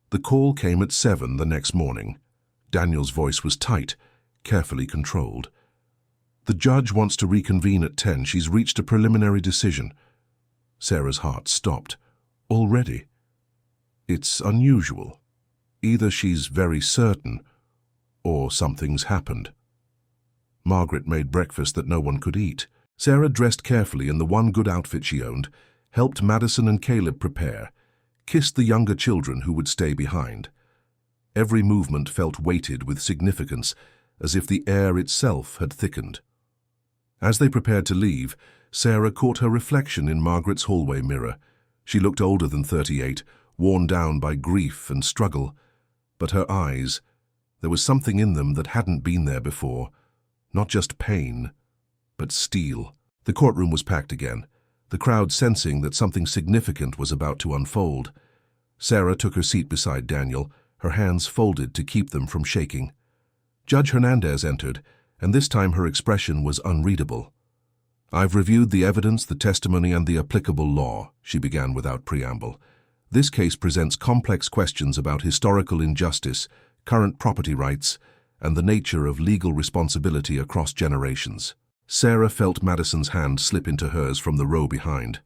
The call came at 7 the next morning. Daniel's voice was tight, carefully controlled. "The judge wants to reconvene at 10. She's reached a preliminary decision." Sarah's heart stopped. Already? It's unusual. Either she's very certain, or something's happened. Margaret made breakfast that no one could eat. Sarah dressed carefully in the one good outfit she owned, helped Madison and Caleb prepare, kissed the younger children who would stay behind. Every movement felt weighted with significance, as if the air itself had thickened. As they prepared to leave, Sarah caught her reflection in Margaret's hallway mirror. She looked older than 38, worn down by grief and struggle. But her eyes, there was something in them that hadn't been there before. Not just pain, but steel. The courtroom was packed again. the crowd sensing that something significant was about to unfold. Sarah took her seat beside Daniel, her hands folded to keep them from shaking. Judge Hernandez entered, and this time her expression was unreadable. "I've reviewed the evidence, the testimony, and the applicable law," she began without preamble. "This case presents complex questions about historical injustice, current property rights, and the nature of legal responsibility across generations." Sarah felt Madison's hand slip into hers from the row behind.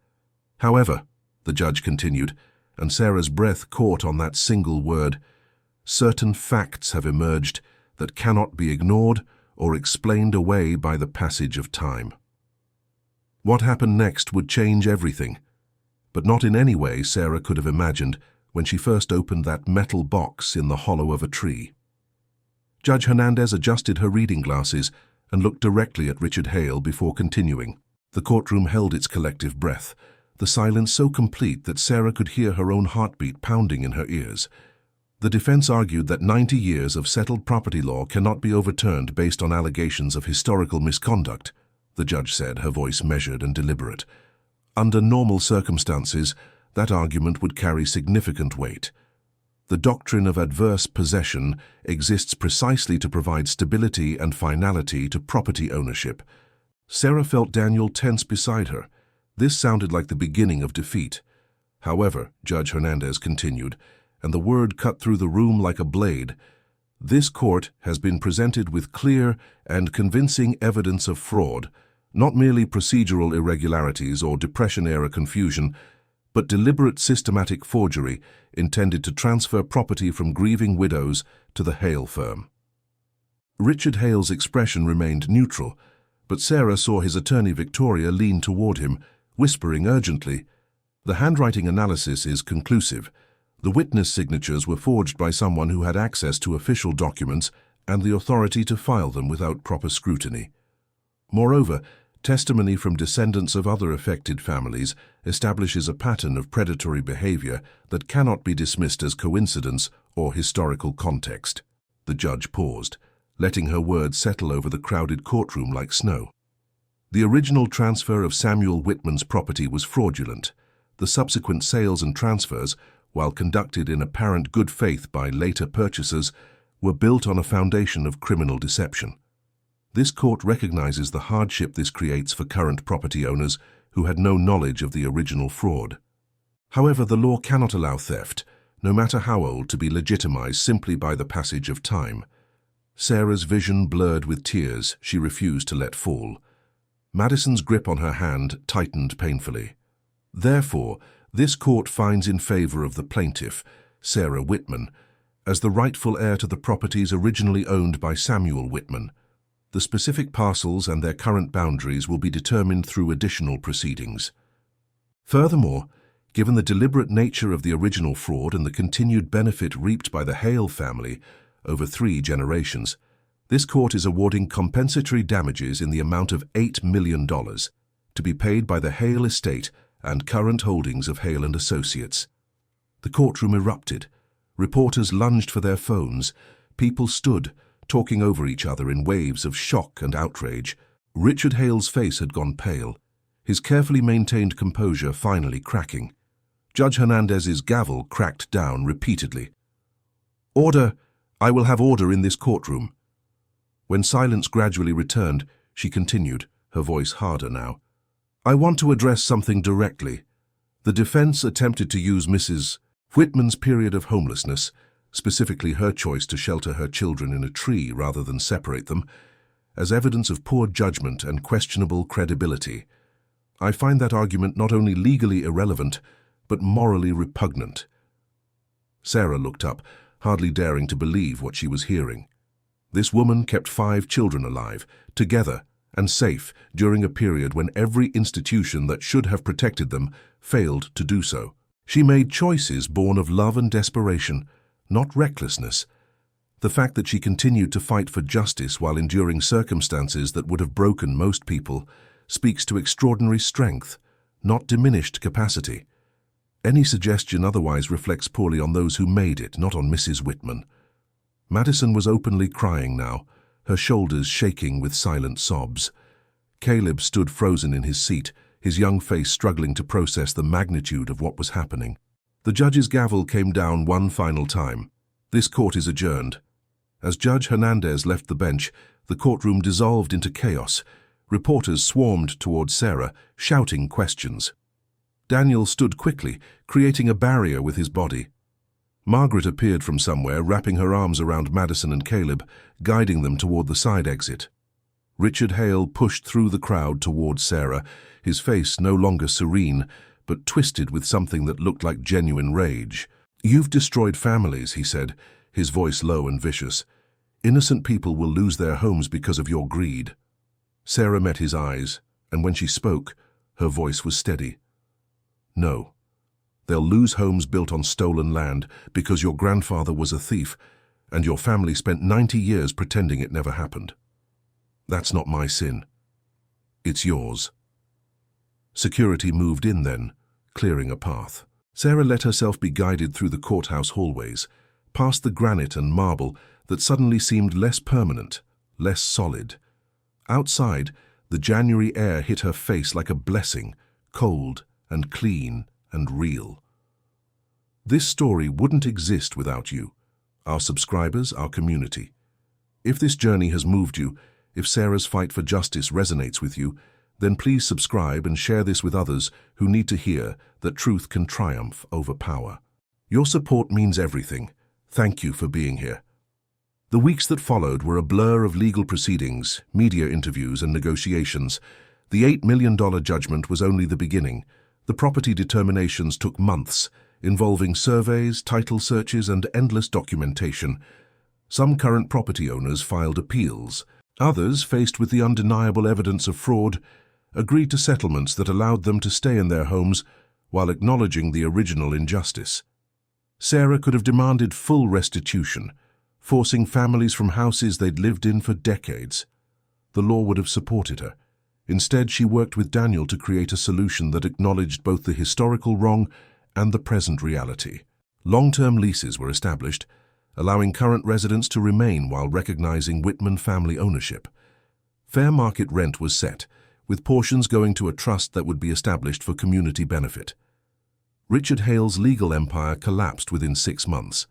"However," the judge continued, and Sarah's breath caught on that single word, "certain facts have emerged that cannot be ignored or explained away by the passage of time." What happened next would change everything, but not in any way Sarah could have imagined when she first opened that metal box in the hollow of a tree. Judge Hernandez adjusted her reading glasses and looked directly at Richard Hale before continuing. The courtroom held its collective breath, the silence so complete that Sarah could hear her own heartbeat pounding in her ears. The defense argued that 90 years of settled property law cannot be overturned based on allegations of historical misconduct, the judge said, her voice measured and deliberate. Under normal circumstances, that argument would carry significant weight. The doctrine of adverse possession exists precisely to provide stability and finality to property ownership. Sarah felt Daniel tense beside her. This sounded like the beginning of defeat. "However," Judge Hernandez continued, and the word cut through the room like a blade, "this court has been presented with clear and convincing evidence of fraud, not merely procedural irregularities or Depression-era confusion, but deliberate systematic forgery intended to transfer property from grieving widows to the Hale firm." Richard Hale's expression remained neutral, but Sarah saw his attorney Victoria lean toward him, whispering urgently, "The handwriting analysis is conclusive. The witness signatures were forged by someone who had access to official documents and the authority to file them without proper scrutiny. Moreover, testimony from descendants of other affected families establishes a pattern of predatory behavior that cannot be dismissed as coincidence or historical context." The judge paused, letting her words settle over the crowded courtroom like snow. "The original transfer of Samuel Whitman's property was fraudulent. The subsequent sales and transfers, while conducted in apparent good faith by later purchasers, were built on a foundation of criminal deception. This court recognizes the hardship this creates for current property owners who had no knowledge of the original fraud. However, the law cannot allow theft, no matter how old, to be legitimized simply by the passage of time." Sarah's vision blurred with tears she refused to let fall. Madison's grip on her hand tightened painfully. "Therefore, this court finds in favor of the plaintiff, Sarah Whitman, as the rightful heir to the properties originally owned by Samuel Whitman. The specific parcels and their current boundaries will be determined through additional proceedings. Furthermore, given the deliberate nature of the original fraud and the continued benefit reaped by the Hale family over 3 generations, this court is awarding compensatory damages in the amount of $8 million to be paid by the Hale estate and current holdings of Hale and Associates." The courtroom erupted. Reporters lunged for their phones. People stood, talking over each other in waves of shock and outrage. Richard Hale's face had gone pale, his carefully maintained composure finally cracking. Judge Hernandez's gavel cracked down repeatedly. "Order! I will have order in this courtroom." When silence gradually returned, she continued, her voice harder now. "I want to address something directly. The defense attempted to use Mrs. Whitman's period of homelessness, specifically her choice to shelter her children in a tree rather than separate them, as evidence of poor judgment and questionable credibility. I find that argument not only legally irrelevant, but morally repugnant." Sarah looked up, hardly daring to believe what she was hearing. This woman kept 5 children alive, together and safe, during a period when every institution that should have protected them failed to do so. She made choices born of love and desperation, not recklessness. The fact that she continued to fight for justice while enduring circumstances that would have broken most people speaks to extraordinary strength, not diminished capacity. Any suggestion otherwise reflects poorly on those who made it, not on Mrs. Whitman. Madison was openly crying now, her shoulders shaking with silent sobs. Caleb stood frozen in his seat, his young face struggling to process the magnitude of what was happening. The judge's gavel came down one final time. This court is adjourned. As Judge Hernandez left the bench, the courtroom dissolved into chaos. Reporters swarmed towards Sarah, shouting questions. Daniel stood quickly, creating a barrier with his body. Margaret appeared from somewhere, wrapping her arms around Madison and Caleb, guiding them toward the side exit. Richard Hale pushed through the crowd toward Sarah, his face no longer serene, but twisted with something that looked like genuine rage. "You've destroyed families," he said, his voice low and vicious. "Innocent people will lose their homes because of your greed." Sarah met his eyes, and when she spoke, her voice was steady. "No. They'll lose homes built on stolen land because your grandfather was a thief, and your family spent 90 years pretending it never happened. That's not my sin. It's yours." Security moved in then, clearing a path. Sarah let herself be guided through the courthouse hallways, past the granite and marble that suddenly seemed less permanent, less solid. Outside, the January air hit her face like a blessing, cold and clean and real. This story wouldn't exist without you, our subscribers, our community. If this journey has moved you, if Sarah's fight for justice resonates with you, then please subscribe and share this with others who need to hear that truth can triumph over power. Your support means everything. Thank you for being here. The weeks that followed were a blur of legal proceedings, media interviews, and negotiations. The $8 million judgment was only the beginning. The property determinations took months, involving surveys, title searches, and endless documentation. Some current property owners filed appeals. Others, faced with the undeniable evidence of fraud, agreed to settlements that allowed them to stay in their homes while acknowledging the original injustice. Sarah could have demanded full restitution, forcing families from houses they'd lived in for decades. The law would have supported her. Instead, she worked with Daniel to create a solution that acknowledged both the historical wrong and the present reality. Long-term leases were established, allowing current residents to remain while recognizing Whitman family ownership. Fair market rent was set, with portions going to a trust that would be established for community benefit. Richard Hale's legal empire collapsed within 6 months.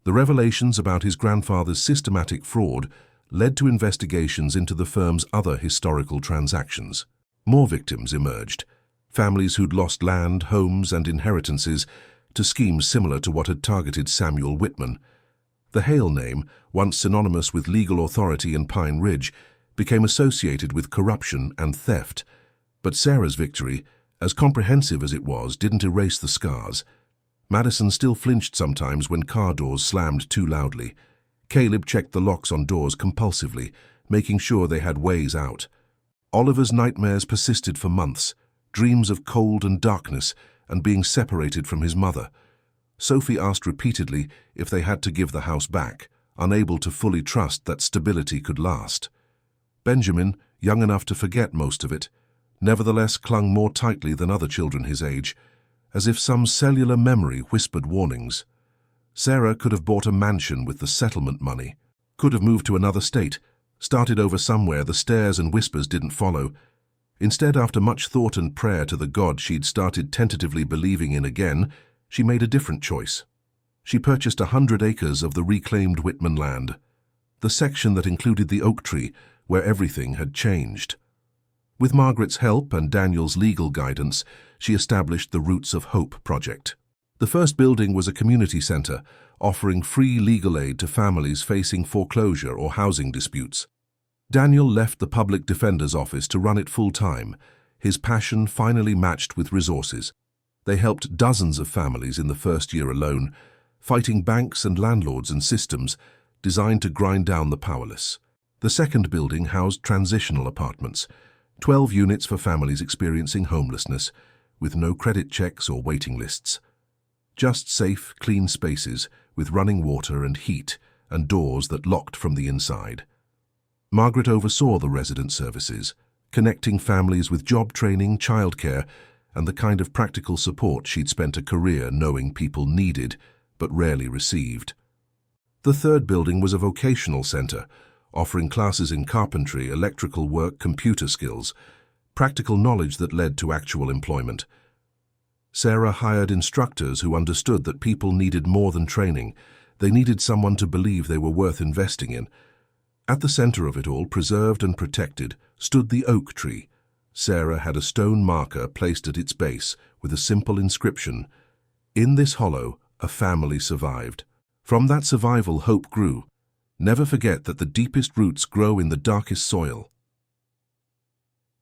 The revelations about his grandfather's systematic fraud led to investigations into the firm's other historical transactions. More victims emerged, families who'd lost land, homes, and inheritances to schemes similar to what had targeted Samuel Whitman. The Hale name, once synonymous with legal authority in Pine Ridge, became associated with corruption and theft. But Sarah's victory, as comprehensive as it was, didn't erase the scars. Madison still flinched sometimes when car doors slammed too loudly. Caleb checked the locks on doors compulsively, making sure they had ways out. Oliver's nightmares persisted for months, dreams of cold and darkness and being separated from his mother. Sophie asked repeatedly if they had to give the house back, unable to fully trust that stability could last. Benjamin, young enough to forget most of it, nevertheless clung more tightly than other children his age, as if some cellular memory whispered warnings. Sarah could have bought a mansion with the settlement money, could have moved to another state, started over somewhere the stares and whispers didn't follow. Instead, after much thought and prayer to the God she'd started tentatively believing in again, she made a different choice. She purchased 100 acres of the reclaimed Whitman land, the section that included the oak tree where everything had changed. With Margaret's help and Daniel's legal guidance, she established the Roots of Hope project. The first building was a community center, offering free legal aid to families facing foreclosure or housing disputes. Daniel left the public defender's office to run it full-time, his passion finally matched with resources. They helped dozens of families in the first year alone, fighting banks and landlords and systems designed to grind down the powerless. The second building housed transitional apartments, 12 units for families experiencing homelessness, with no credit checks or waiting lists. Just safe, clean spaces with running water and heat and doors that locked from the inside. Margaret oversaw the resident services, connecting families with job training, childcare, and the kind of practical support she'd spent a career knowing people needed but rarely received. The third building was a vocational center, offering classes in carpentry, electrical work, computer skills. practical knowledge that led to actual employment. Sarah hired instructors who understood that people needed more than training. They needed someone to believe they were worth investing in. At the center of it all, preserved and protected, stood the oak tree. Sarah had a stone marker placed at its base with a simple inscription, "In this hollow, a family survived." From that survival, hope grew. Never forget that the deepest roots grow in the darkest soil.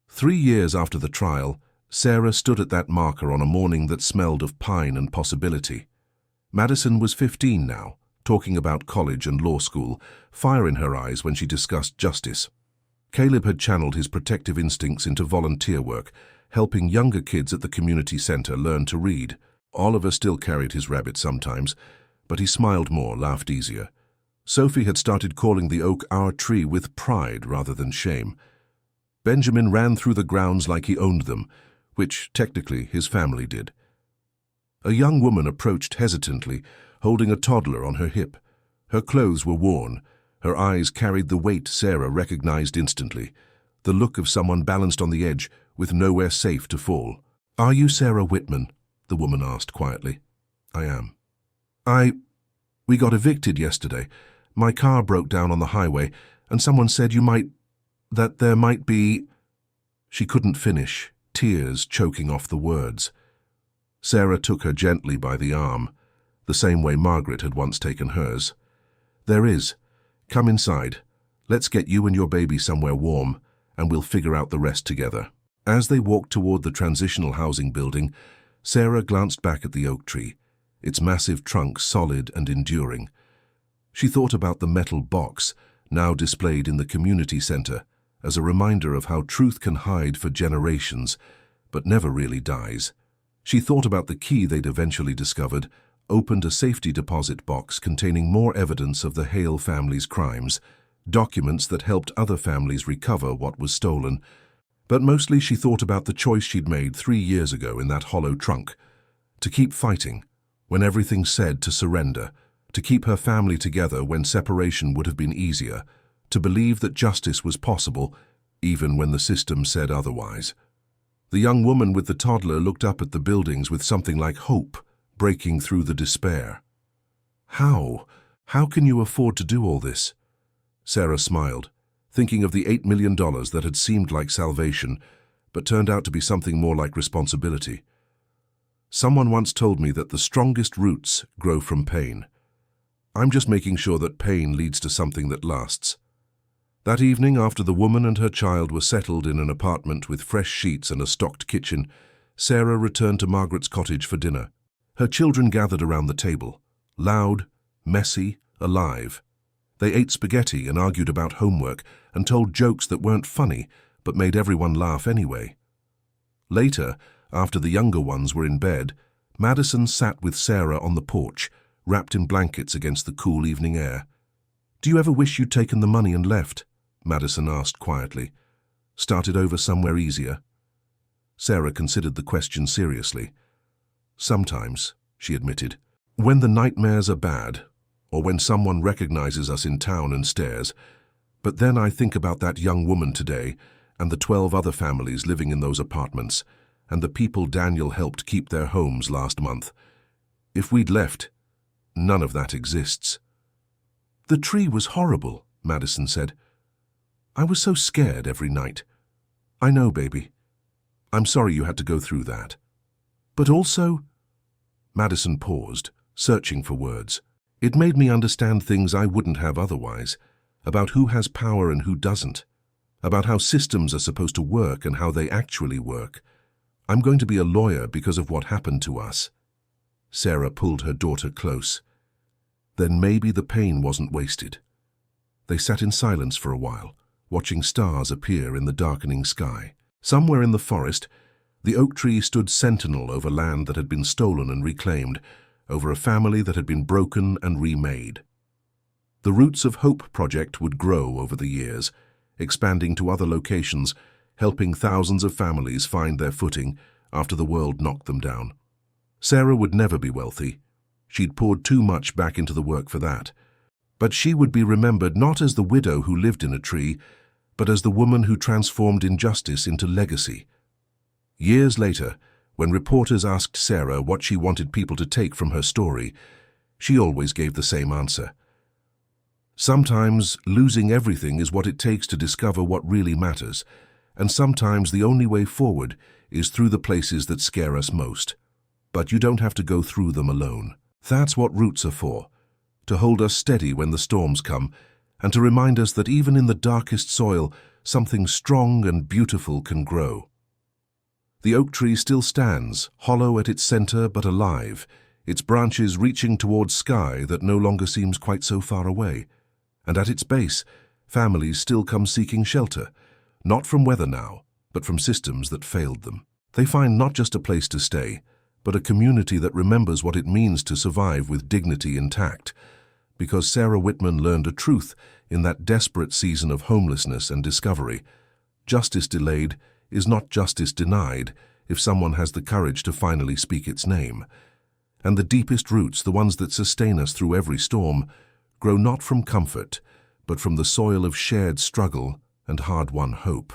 3 years after the trial, Sarah stood at that marker on a morning that smelled of pine and possibility. Madison was 15 now, talking about college and law school, fire in her eyes when she discussed justice. Caleb had channeled his protective instincts into volunteer work, helping younger kids at the community center learn to read. Oliver still carried his rabbit sometimes, but he smiled more, laughed easier. Sophie had started calling the oak our tree with pride rather than shame. Benjamin ran through the grounds like he owned them, which technically his family did. A young woman approached hesitantly, holding a toddler on her hip. Her clothes were worn. Her eyes carried the weight Sarah recognized instantly, the look of someone balanced on the edge with nowhere safe to fall. "Are you Sarah Whitman?" the woman asked quietly. "I am." We got evicted yesterday. My car broke down on the highway, and someone said that there might be—" She couldn't finish, tears choking off the words. Sarah took her gently by the arm, the same way Margaret had once taken hers. "There is. Come inside. Let's get you and your baby somewhere warm, and we'll figure out the rest together." As they walked toward the transitional housing building, Sarah glanced back at the oak tree, its massive trunk solid and enduring. She thought about the metal box, now displayed in the community center, as a reminder of how truth can hide for generations, but never really dies. She thought about the key they'd eventually discovered, opened a safety deposit box containing more evidence of the Hale family's crimes, documents that helped other families recover what was stolen. But mostly she thought about the choice she'd made 3 years ago in that hollow trunk, to keep fighting, when everything said to surrender, to keep her family together when separation would have been easier, to believe that justice was possible, even when the system said otherwise. The young woman with the toddler looked up at the buildings with something like hope breaking through the despair. How can you afford to do all this?" Sarah smiled, thinking of the $8 million that had seemed like salvation, but turned out to be something more like responsibility. "Someone once told me that the strongest roots grow from pain. I'm just making sure that pain leads to something that lasts." That evening, after the woman and her child were settled in an apartment with fresh sheets and a stocked kitchen, Sarah returned to Margaret's cottage for dinner. Her children gathered around the table, loud, messy, alive. They ate spaghetti and argued about homework and told jokes that weren't funny but made everyone laugh anyway. Later, after the younger ones were in bed, Madison sat with Sarah on the porch, wrapped in blankets against the cool evening air. "Do you ever wish you'd taken the money and left?" Madison asked quietly. "Started over somewhere easier?" Sarah considered the question seriously. "Sometimes," she admitted. "When the nightmares are bad, or when someone recognizes us in town and stares. But then I think about that young woman today, and the 12 other families living in those apartments, and the people Daniel helped keep their homes last month. If we'd left, none of that exists." "The tree was horrible," Madison said. "I was so scared every night." "I know, baby. I'm sorry you had to go through that. But also—" Madison paused, searching for words. "It made me understand things I wouldn't have otherwise, about who has power and who doesn't, about how systems are supposed to work and how they actually work. I'm going to be a lawyer because of what happened to us." Sarah pulled her daughter close. Then maybe the pain wasn't wasted. They sat in silence for a while, watching stars appear in the darkening sky. Somewhere in the forest, the oak tree stood sentinel over land that had been stolen and reclaimed, over a family that had been broken and remade. The Roots of Hope project would grow over the years, expanding to other locations, helping thousands of families find their footing after the world knocked them down. Sarah would never be wealthy. She'd poured too much back into the work for that. But she would be remembered not as the widow who lived in a tree, but as the woman who transformed injustice into legacy. Years later, when reporters asked Sarah what she wanted people to take from her story, she always gave the same answer. Sometimes losing everything is what it takes to discover what really matters, and sometimes the only way forward is through the places that scare us most. But you don't have to go through them alone. That's what roots are for, to hold us steady when the storms come, and to remind us that even in the darkest soil, something strong and beautiful can grow. The oak tree still stands, hollow at its center but alive, its branches reaching towards sky that no longer seems quite so far away. And at its base, families still come seeking shelter, not from weather now, but from systems that failed them. They find not just a place to stay, but a community that remembers what it means to survive with dignity intact. Because Sarah Whitman learned a truth in that desperate season of homelessness and discovery. Justice delayed is not justice denied if someone has the courage to finally speak its name. And the deepest roots, the ones that sustain us through every storm, grow not from comfort, but from the soil of shared struggle and hard-won hope.